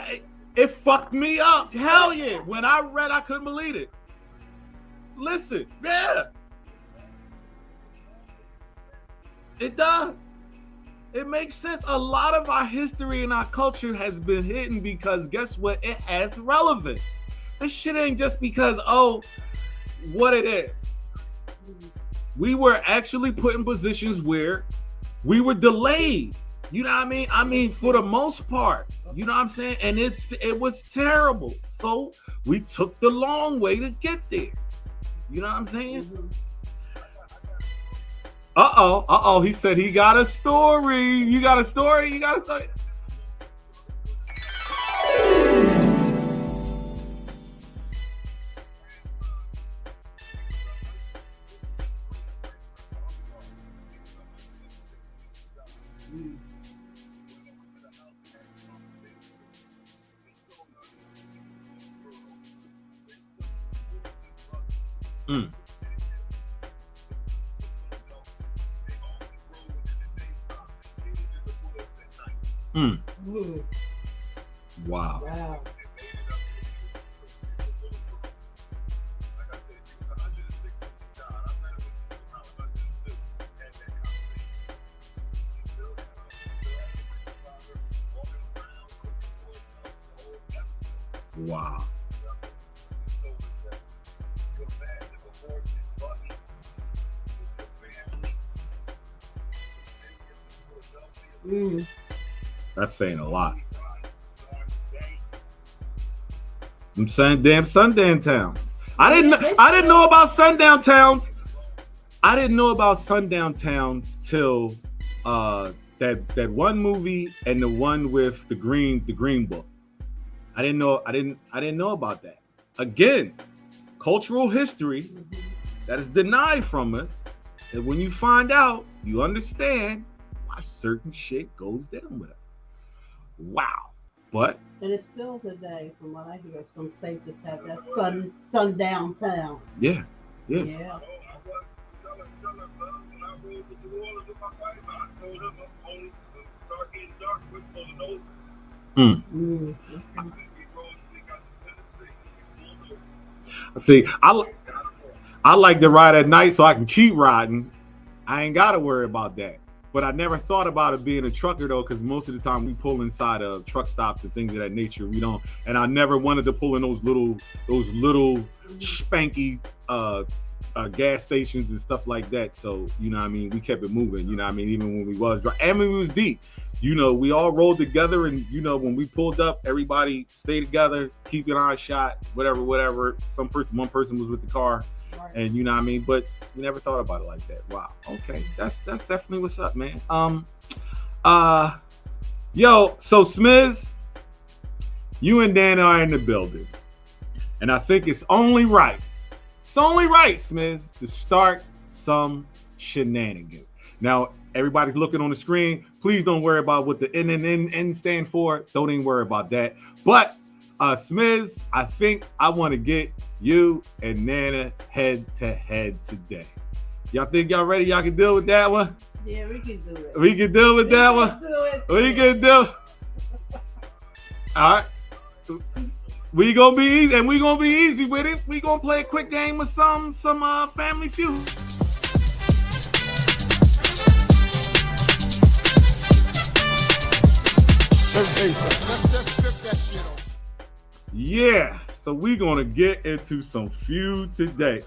it fucked me up. Hell yeah. When I read, I couldn't believe it. Listen, yeah. It does. It makes sense. A lot of our history and our culture has been hidden because guess what? It has relevance. This shit ain't just because, what it is. We were actually put in positions where we were delayed. You know what I mean? I mean, for the most part, you know what I'm saying? And it was terrible. So we took the long way to get there. You know what I'm saying? Uh-oh. He said he got a story. You got a story? You got a story? Mm. Mm. Mm. Wow. Wow. Wow. Mm. That's saying a lot. I'm saying damn sundown towns. I didn't know about sundown towns. I didn't know about sundown towns till that one movie and the one with the green book. I didn't know about that. Again, cultural history that is denied from us. And when you find out, you understand why certain shit goes down with us. Wow. But And it's still today, from what I hear, some places have that sundown town. yeah. Yeah. Mm. Mm. See, I like to ride at night so I can keep riding. I ain't got to worry about that. But I never thought about it being a trucker though, because most of the time we pull inside of truck stops and things of that nature. We don't, and I never wanted to pull in those little spanky gas stations and stuff like that. So you know what I mean, we kept it moving. You know what I mean, even when we was dry, and when we was deep. You know, we all rolled together, and you know, when we pulled up, everybody stayed together, keep an eye shot, whatever. One person was with the car, and you know what I mean. But we never thought about it like that. Wow. Okay, that's definitely what's up, man. Yo, so Smiz, you and Dan are in the building, and I think it's only right, Smiz, to start some shenanigans. Now, everybody's looking on the screen. Please don't worry about what the N stand for. Don't even worry about that. But Smiz, I think I want to get you and Nana head to head today. Y'all think y'all ready? Y'all can deal with that one? Yeah, we can do it. We can deal with that one? We can do. All right. We gonna be easy, and we gonna be easy with it. We gonna play a quick game with some Family Feud. Yeah, so we're gonna get into some feud today.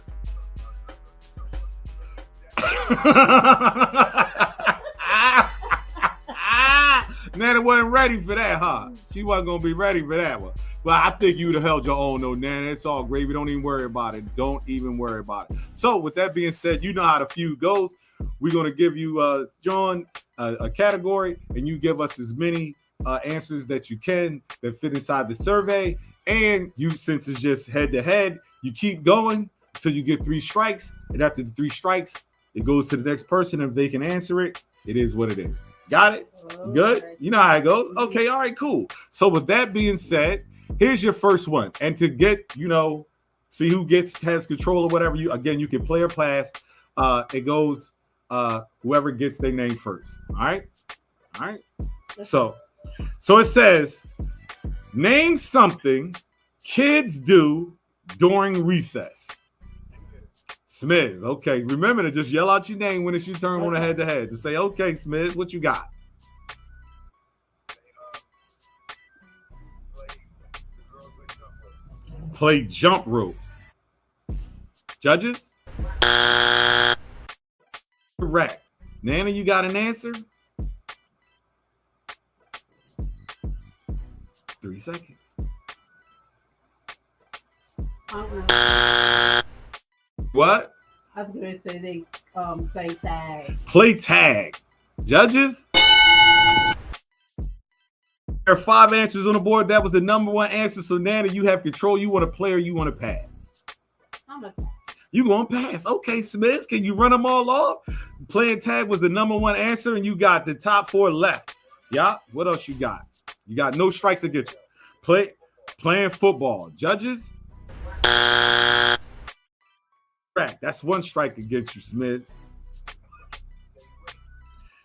Nana wasn't ready for that, huh? She wasn't gonna be ready for that one. But I think you'd have held your own, though, Nana. It's all gravy. Don't even worry about it. Don't even worry about it. So, with that being said, you know how the feud goes. We're gonna give you, John, a category, and you give us as many answers that you can that fit inside the survey. And you, since it's just head to head, you keep going until you get 3 strikes. And after the 3 strikes, it goes to the next person. If they can answer it, it is what it is. Got it? Okay. Good? You know how it goes? Okay, all right, cool. So with that being said, here's your first one. And to get, see who has control or whatever, you can play or pass. It goes whoever gets their name first. All right? All right. So it says, name something kids do during recess. Smiz, okay. Remember to just yell out your name when it's your turn on the head-to-head. To say, okay, Smiz, what you got? Play jump rope. Judges? Correct. Nana, you got an answer? 3 seconds. What? I was going to say they play tag. Play tag. Judges? There are 5 answers on the board. That was the number 1 answer. So, Nana, you have control. You want to play or you want to pass? I'm a pass. You going to pass. Okay, Smith, can you run them all off? Playing tag was the number 1 answer, and you got the top 4 left. Yeah. What else you got? You got no strikes against you. Playing football. Judges? Correct. That's one strike against you, Smith.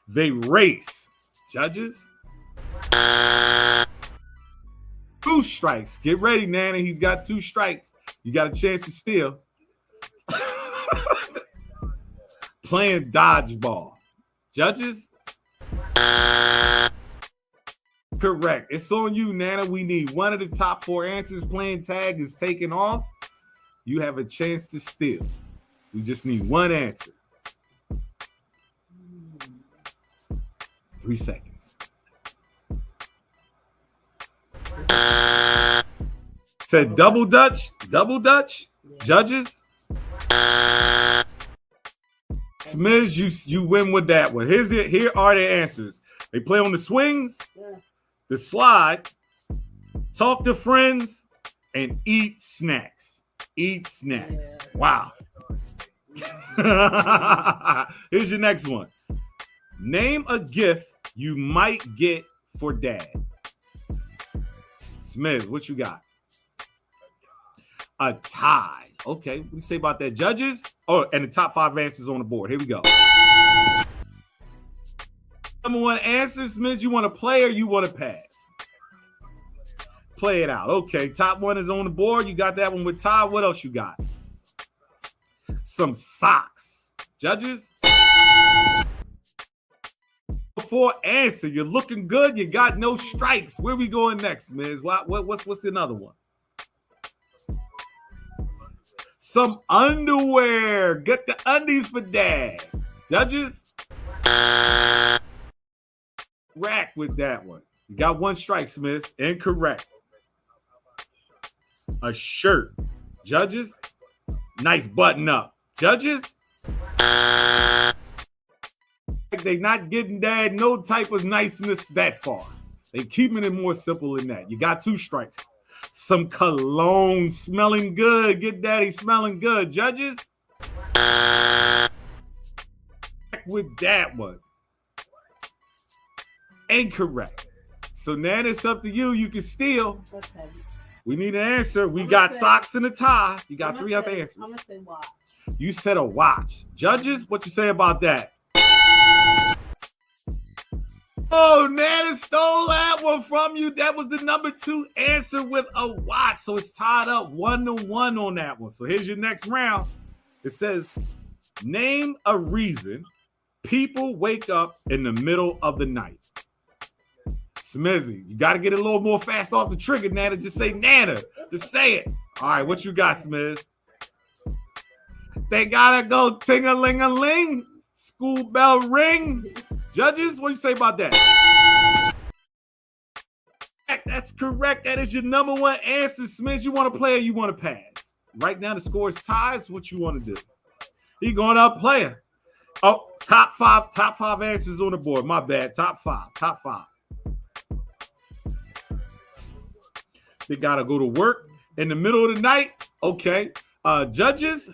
They race. Judges. 2 strikes. Get ready, Nana. He's got 2 strikes. You got a chance to steal. Playing dodgeball. Judges. Correct. It's on you, Nana. We need one of the top 4 answers. Playing tag is taken off. You have a chance to steal. We just need one answer. 3 seconds. Said double Dutch. Double Dutch. Judges. Smiz, you win with that one. Here are the answers. They play on the swings, the slide, talk to friends, and eat snacks. Eat snacks. Wow. Here's your next one. Name a gift you might get for dad. Smith, what you got? A tie. Okay, what do you say about that? Judges? Oh, and the top 5 answers on the board. Here we go. Number 1 answer, Smith, you want to play or you want to pass? Play it out. Okay, top 1 is on the board. You got that one with tie. What else you got? Some socks. Judges? Before answer, you're looking good. You got no strikes. Where we going next, Miz? What's another one? Some underwear. Get the undies for dad. Judges? Rack with that one. You got 1 strike, Smith. Incorrect. A shirt. Judges? Nice button up. Judges? They not getting dad no type of niceness that far. They keeping it more simple than that. You got 2 strikes. Some cologne smelling good. Get daddy smelling good. Judges? With that one. Incorrect. So now it's up to you. You can steal. Okay. We need an answer. We got socks and a tie. You got 3 other answers. I'm gonna say watch. You said a watch. Judges, what you say about that? Oh, Nana stole that one from you. That was the number 2 answer with a watch. So it's tied up 1-1 on that one. So here's your next round. It says, name a reason people wake up in the middle of the night. Smizzy, you got to get a little more fast off the trigger, Nana. Just say Nana. Just say it. All right, what you got, Smiz? They got to go ting-a-ling-a-ling. School bell ring. Judges, what do you say about that? That's correct. That is your number 1 answer, Smith. You want to play or you want to pass? Right now, the score is tied. So what you want to do? He going up player. Oh, top five answers on the board. My bad. Top five. They got to go to work in the middle of the night. Okay. Judges,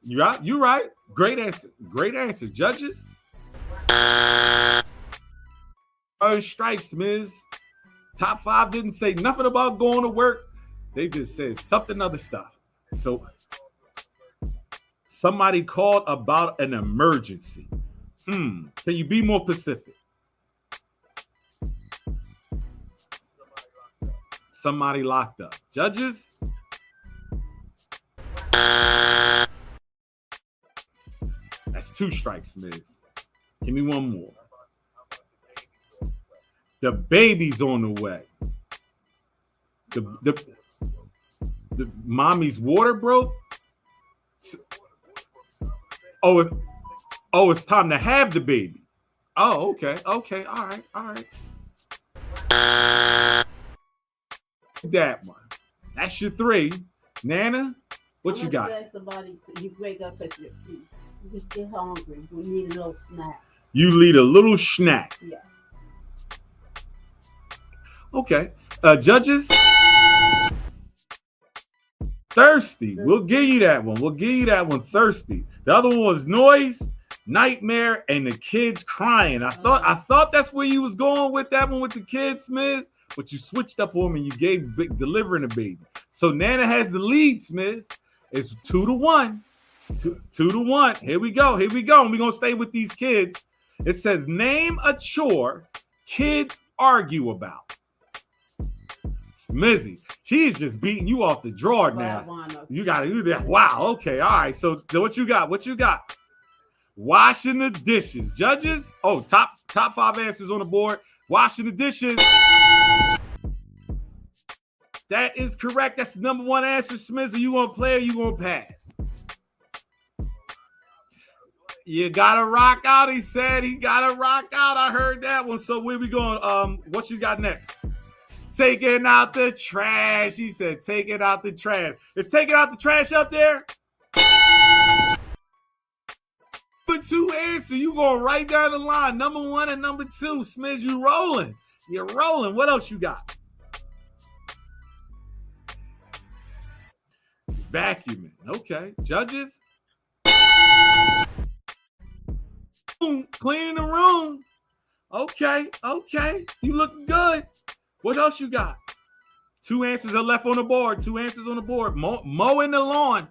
you right. Great answer. Judges. Strikes, Miz. Top 5 didn't say nothing about going to work. They just said something other stuff. So somebody called about an emergency. Can you be more specific? Somebody locked up. Judges? That's 2 strikes, Miz. Give me 1 more. The baby's on the way. The mommy's water broke. It's time to have the baby. Oh, okay. All right. That one. That's your 3. Nana, what you got? Somebody, you wake up at your feet. You just get hungry. We need a little snack. You need a little snack. Yeah. Okay. Judges? Thirsty. We'll give you that one. Thirsty. The other one was noise, nightmare, and the kids crying. I thought that's where you was going with that one with the kids, Smith. But you switched up on me. You gave delivering a baby. So Nana has the lead, Smith. It's 2-1. It's 2-1. Here we go. Here we go. And we're going to stay with these kids. It says, name a chore kids argue about. Smizzy, she's just beating you off the drawer now. You got to do that. Wow. Okay. All right. So what you got? What you got? Washing the dishes. Judges? Oh, top 5 answers on the board. Washing the dishes. That is correct. That's the number 1 answer, Smizzy. You going to play or you going to pass? You got to rock out, he said. He got to rock out. I heard that one. So where we going? What you got next? Taking out the trash. He said, taking out the trash. Is taking out the trash up there? Number 2 answer. You going right down the line. Number 1 and number 2. Smiz, you rolling. You're rolling. What else you got? Vacuuming. Okay. Judges? Cleaning the room. Okay. You looking good. What else you got? 2 answers are left on the board. 2 answers on the board. Mowing the lawn.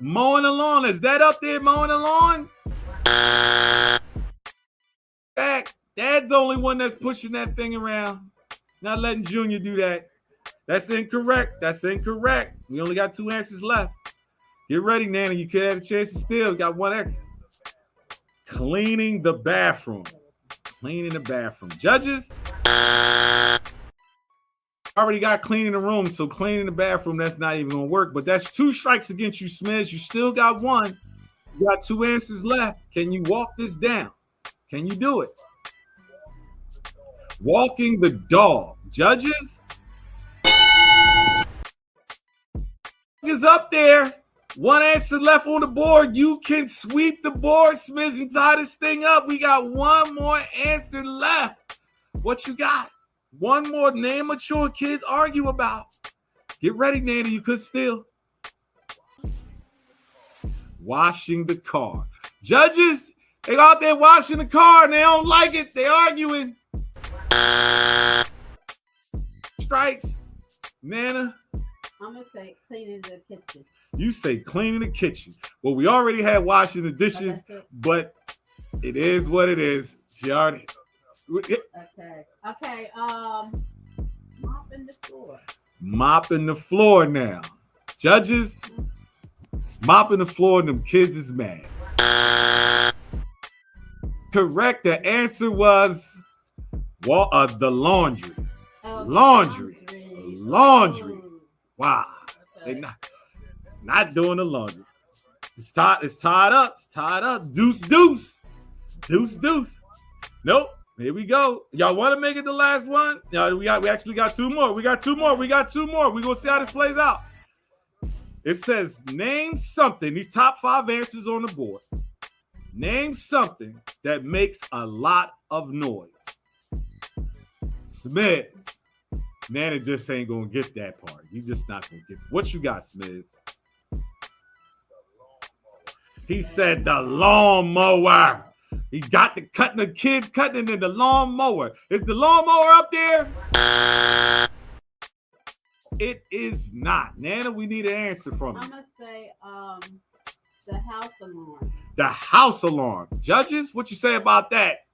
Mowing the lawn. Is that up there, mowing the lawn? Back. Dad's the only one that's pushing that thing around. Not letting Junior do that. That's incorrect. That's incorrect. We only got 2 answers left. Get ready, Nana. You could have a chance to steal. Got 1 exit. Cleaning the bathroom. Cleaning the bathroom. Judges? Already got cleaning the room, so cleaning the bathroom, that's not even going to work. But that's 2 strikes against you, Smiz. You still got 1. You got 2 answers left. Can you walk this down? Can you do it? Walking the dog. Judges? Is up there. 1 answer left on the board. You can sweep the board, Smiz, and tie this thing up. We got 1 more answer left. What you got? 1 more. Name a chore kids argue about. Get ready, Nana. You could steal. Washing the car. Judges, they out there washing the car and they don't like it. They arguing. Strikes. Nana. I'm going to say cleaning the kitchen. You say cleaning the kitchen. Well, we already had washing the dishes, but it is what it is. She already. Okay. Mopping the floor. Mopping the floor now. Judges, mopping the floor and them kids is mad. Correct. The answer was the laundry. Laundry. Wow. They not doing the laundry. It's tied up. Deuce. Nope. Here we go. Y'all want to make it the last one? Yeah, we actually got 2 more. We got two more. We're gonna see how this plays out. It says, name something. These top 5 answers on the board. Name something that makes a lot of noise. Smiz. Nana just ain't gonna get that part. You just not gonna get it. What you got, Smiz? He said the lawnmower. He got the kids cutting in the lawnmower. Is the lawnmower up there? It is not. Nana, we need an answer from you. I'm going to say the house alarm. The house alarm. Judges, what you say about that?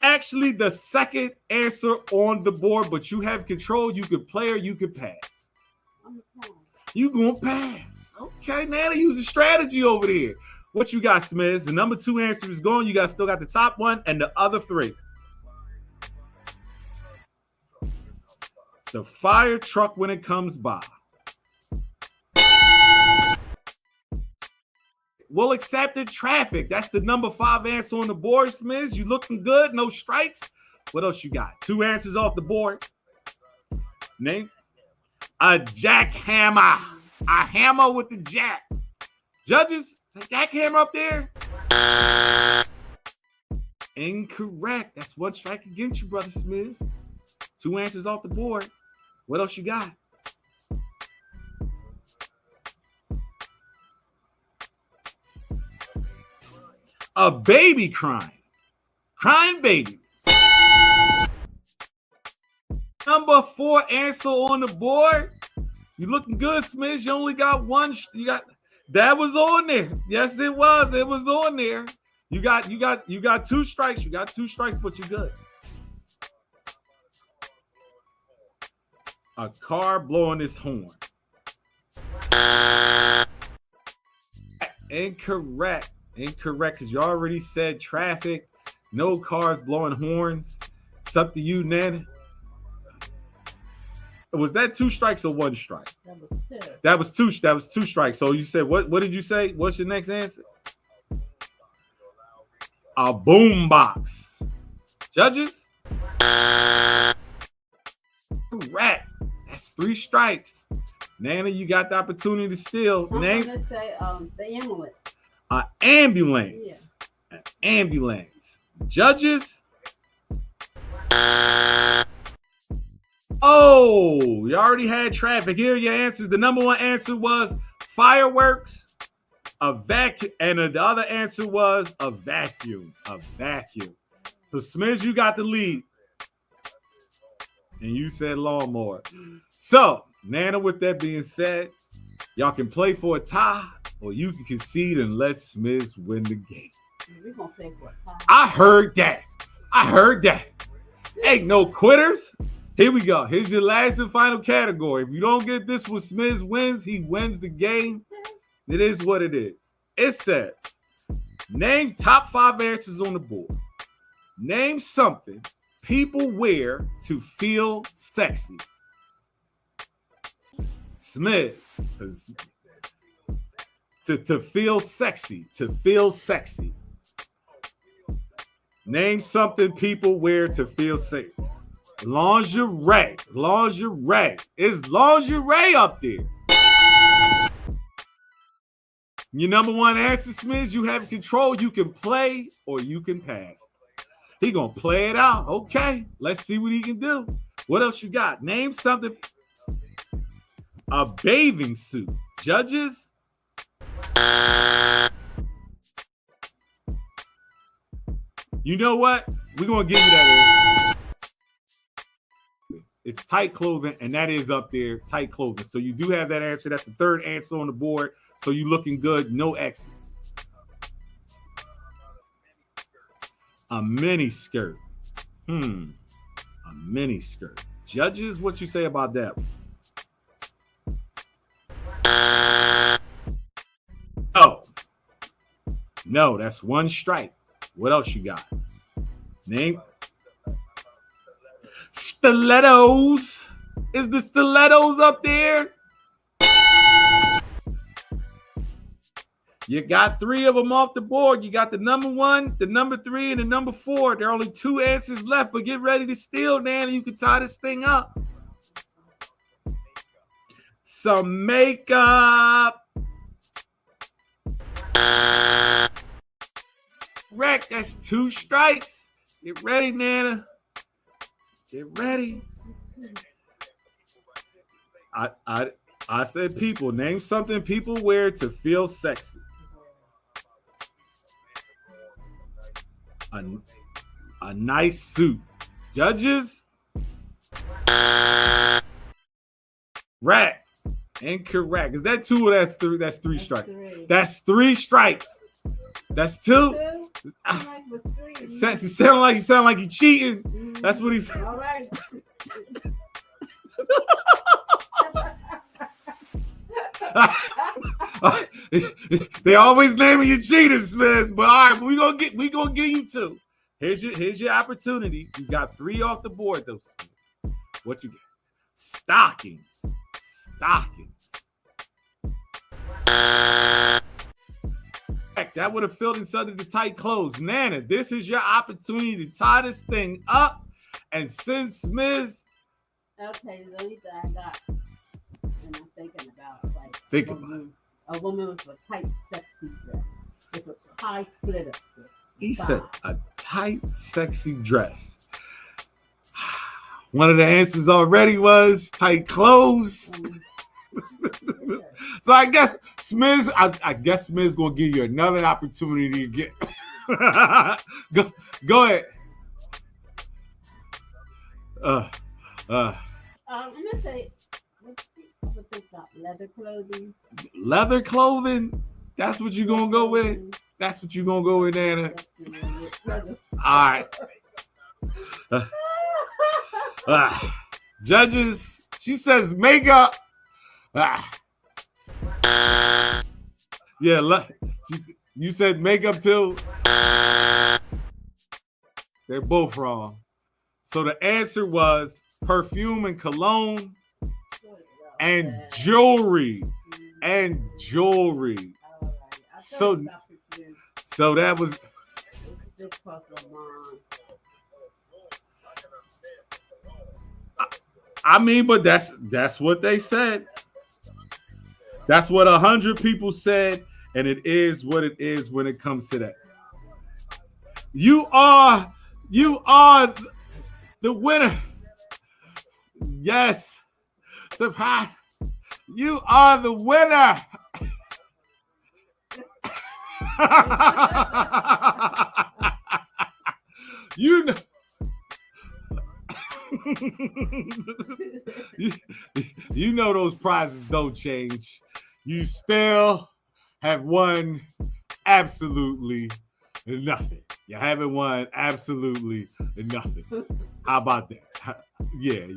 Actually, the second answer on the board, but you have control. You could play or you could pass. I'm going to pass. You going to pass. Okay, Nana, use a strategy over there. What you got, Smiz? The number 2 answer is gone. You still got the top 1 and the other 3. The fire truck when it comes by. We'll accept the traffic. That's the number 5 answer on the board, Smiz. You looking good. No strikes. What else you got? 2 answers off the board. Name a jackhammer. A hammer with the jack. Judges, is that jackhammer up there? Incorrect. That's 1 strike against you, Brother Smiz. 2 answers off the board. What else you got? A baby crying. Crying babies. Number 4 answer on the board. You looking good, Smith. You only got one. You got that was on there. Yes, it was. It was on there. You got 2 strikes. You got 2 strikes, but you're good. A car blowing its horn. Incorrect. Incorrect, because you already said traffic. No cars blowing horns. It's up to you, Nana. Was that 2 strikes or 1 strike? That was two strikes. So you said what did you say? What's your next answer? A boombox. Judges? Correct. That's 3 strikes. Nana, you got the opportunity to steal. I'm Name gonna say the ambulance. an ambulance. Yeah. An ambulance. Judges? Oh, you already had traffic. Here are your answers. The number 1 answer was fireworks, a vacuum, and the other answer was a vacuum. A vacuum. So Smith, you got the lead. And you said lawnmower. So, Nana, with that being said, y'all can play for a tie, or you can concede and let Smiths win the game. We're gonna play for a tie. I heard that. Ain't no quitters. Here we go. Here's your last and final category. If you don't get this one, Smiths wins. He wins the game. It is what it is. It says, name top 5 answers on the board. Name something people wear to feel sexy. Smiths. To feel sexy. To feel sexy. Name something people wear to feel sexy. Lingerie. Lingerie. Is lingerie up there? Your number 1 answer, Smith, you have control. You can play or you can pass. He gonna play it out. Okay, let's see what he can do. What else you got? Name something. A bathing suit. Judges? You know what? We're gonna give you that. It's tight clothing, and that is up there, tight clothing. So you do have that answer. That's the 3rd answer on the board. So you looking good, no X's. A mini skirt. A mini skirt. Judges, what you say about that one? No, that's 1 strike. What else you got? Name. Stilettos. Is the stilettos up there? You got 3 of them off the board. You got the number 1, the number 3, and the number 4. There are only 2 answers left, but get ready to steal, Dan. You can tie this thing up. Some makeup. Correct. That's 2 strikes. Get ready, Nana. Get ready. I said people. Name something people wear to feel sexy. A nice suit. Judges? Right. Incorrect. Is that 2 or that's 3? That's 3 strikes. That's 3 strikes. That's 2. You sound like you cheating. That's what he said. All right. They always naming you cheaters, Smith. But all right, we gonna give you 2. Here's your opportunity. You got 3 off the board, though. Smith. What you get? Stockings. That would have filled inside of the tight clothes. Nana, this is your opportunity to tie this thing up. And since Smith. Okay, the only thing I got, and I'm thinking about, like, a woman with a tight, sexy dress. With a high split up. He said a tight, sexy dress. One of the answers already was tight clothes. So I guess Smith, Smith's gonna give you another opportunity to get. Go ahead. I'm gonna say, let's see. also think about leather clothing. Leather clothing? That's what you gonna go with? That's what you gonna go with, Nana? All right. Judges, she says makeup. Yeah, you said makeup too. They're both wrong. So the answer was perfume and cologne and jewelry. And jewelry. So that was. I mean, but that's what they said. That's what 100 people said, and it is what it is when it comes to that. You are the winner. Yes. Surprise. You are the winner. You know. You know those prizes don't change. You still have won absolutely nothing. You haven't won absolutely nothing. How about that? Yeah.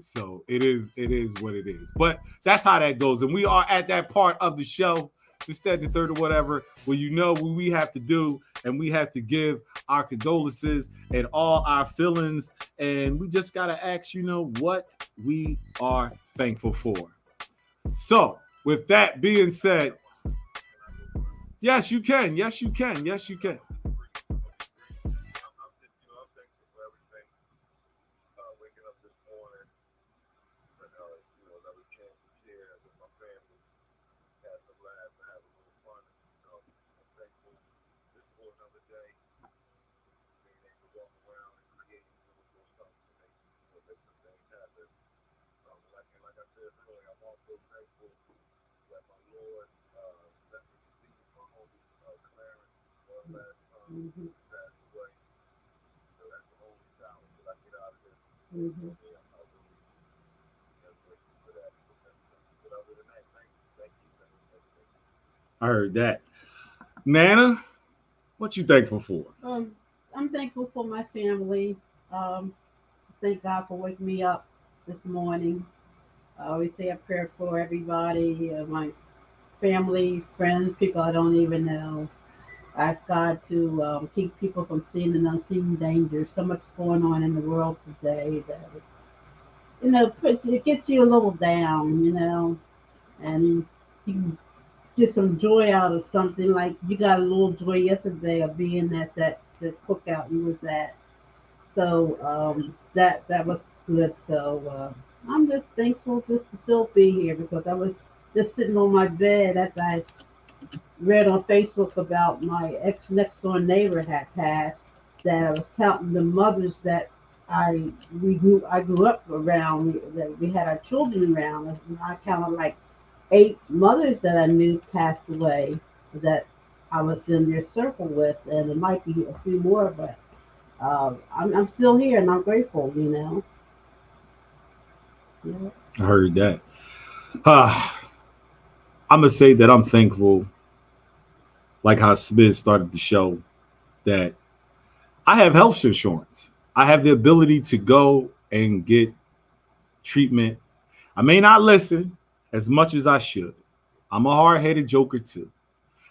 So it is what it is. But that's how that goes. And we are at that part of the show, the third or whatever, where you know what we have to do, and we have to give our condolences and all our feelings, and we just gotta ask, what we are thankful for. So, with that being said, yes, you can. Yes, you can. Yes, you can. Mm-hmm. I heard that. Nana, what you thankful for? I'm thankful for my family. Thank God for waking me up this morning. I always say a prayer for everybody, my family, friends, people I don't even know. I ask God to keep people from seeing and unseen dangers. So much going on in the world today that it gets you a little down, and you get some joy out of something. Like you got a little joy yesterday of being at the cookout you was at. So that was good. So I'm just thankful just to still be here because I was just sitting on my bed as I read on Facebook about my ex next door neighbor had passed. That I was counting the mothers that I grew up around, that we had our children around. And I counted like 8 mothers that I knew passed away that I was in their circle with, and it might be a few more, but I'm still here and I'm grateful. Yeah. I heard that. I'm gonna say that I'm thankful, like how Smith started the show, that I have health insurance. I have the ability to go and get treatment. I may not listen as much as I should. I'm a hard-headed joker too.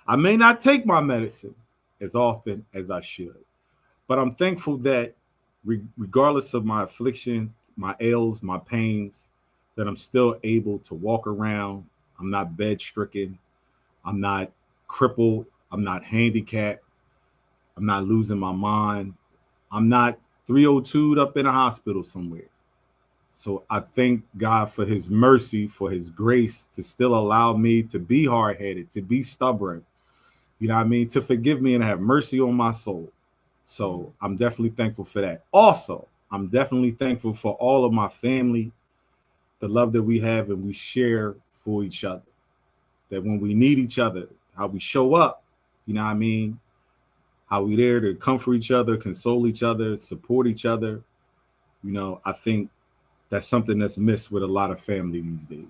I may not take my medicine as often as I should, but I'm thankful that regardless of my affliction, my ails, my pains, that I'm still able to walk around. I'm not bed-stricken. I'm not crippled. I'm not handicapped. I'm not losing my mind. I'm not 302'd up in a hospital somewhere. So I thank God for his mercy, for his grace to still allow me to be hard-headed, to be stubborn, to forgive me and have mercy on my soul. So I'm definitely thankful for that. Also, I'm definitely thankful for all of my family, the love that we have and we share for each other. That when we need each other, how we show up, how we there to comfort each other, console each other, support each other. I think that's something that's missed with a lot of family these days.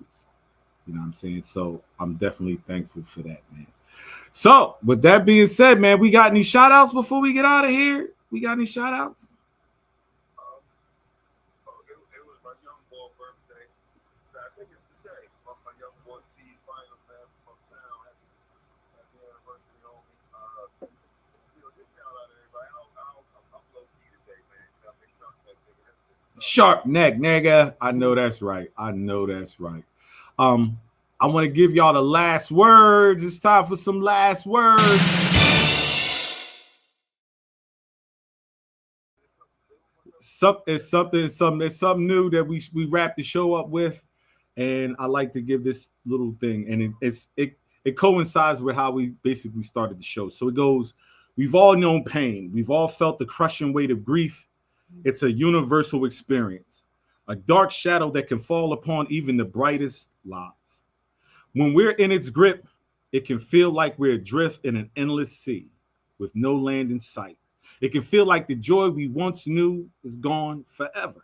You know what I'm saying? So I'm definitely thankful for that, man. So with that being said, man, we got any shout outs before we get out of here? We got any shout outs? It was my young boy birthday. I think it's today. My young boy Steve Final, man, from town. Happy anniversary, homie. Just shout out to everybody. I'm low key today, man. Sharp neck, nigga. I know that's right. I know that's right. I want to give y'all the last words. It's time for some last words. It's something new that we wrap the show up with, and I like to give this little thing, and it coincides with how we basically started the show. So it goes: we've all known pain, we've all felt the crushing weight of grief. It's a universal experience, a dark shadow that can fall upon even the brightest lives. When we're in its grip, it can feel like we're adrift in an endless sea with no land in sight. It can feel like the joy we once knew is gone forever.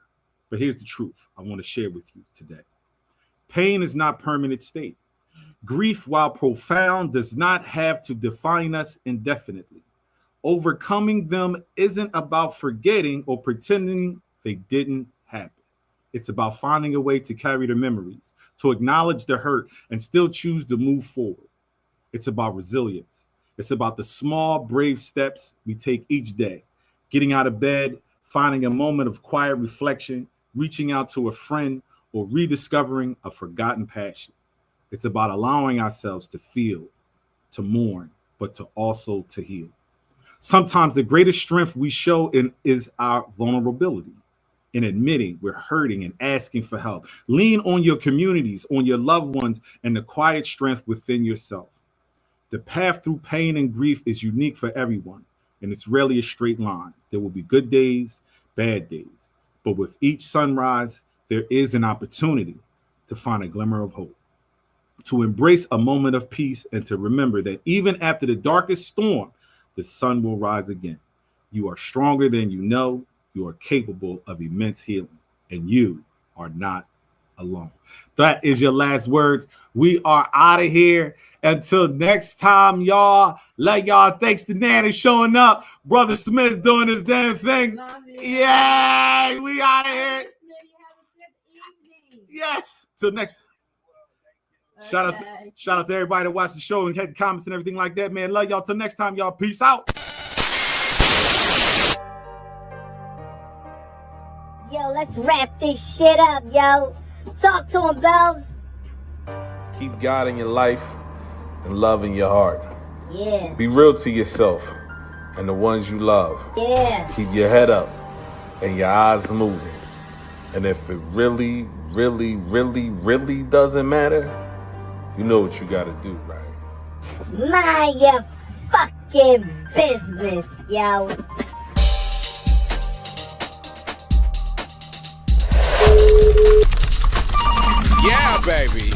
But here's the truth I want to share with you today. Pain is not a permanent state. Grief, while profound, does not have to define us indefinitely. Overcoming them isn't about forgetting or pretending they didn't happen. It's about finding a way to carry the memories, to acknowledge the hurt and still choose to move forward. It's about resilience. It's about the small, brave steps we take each day, getting out of bed, finding a moment of quiet reflection, reaching out to a friend, or rediscovering a forgotten passion. It's about allowing ourselves to feel, to mourn, but to also to heal. Sometimes the greatest strength we show is our vulnerability, in admitting we're hurting and asking for help. Lean on your communities, on your loved ones, and the quiet strength within yourself. The path through pain and grief is unique for everyone, and it's rarely a straight line. There will be good days, bad days, but with each sunrise, there is an opportunity to find a glimmer of hope, to embrace a moment of peace, and to remember that even after the darkest storm, the sun will rise again. You are stronger than you know. You are capable of immense healing, and you are not alone. That is your last words. We are out of here. Until next time, y'all. Love y'all. Thanks to Nanny showing up. Brother Smith doing his damn thing. Yeah, we out of here. Yes. Till next. Shout out to everybody that watched the show and had comments and everything like that, man. Love y'all. Till next time, y'all. Peace out. Yo, let's wrap this shit up, yo. Talk to him, Bells. Keep God in your life and love in your heart. Yeah. Be real to yourself and the ones you love. Yeah. Keep your head up and your eyes moving. And if it really, really, really, really doesn't matter, you know what you gotta do, right? Mind your fucking business, yo. Yeah, baby.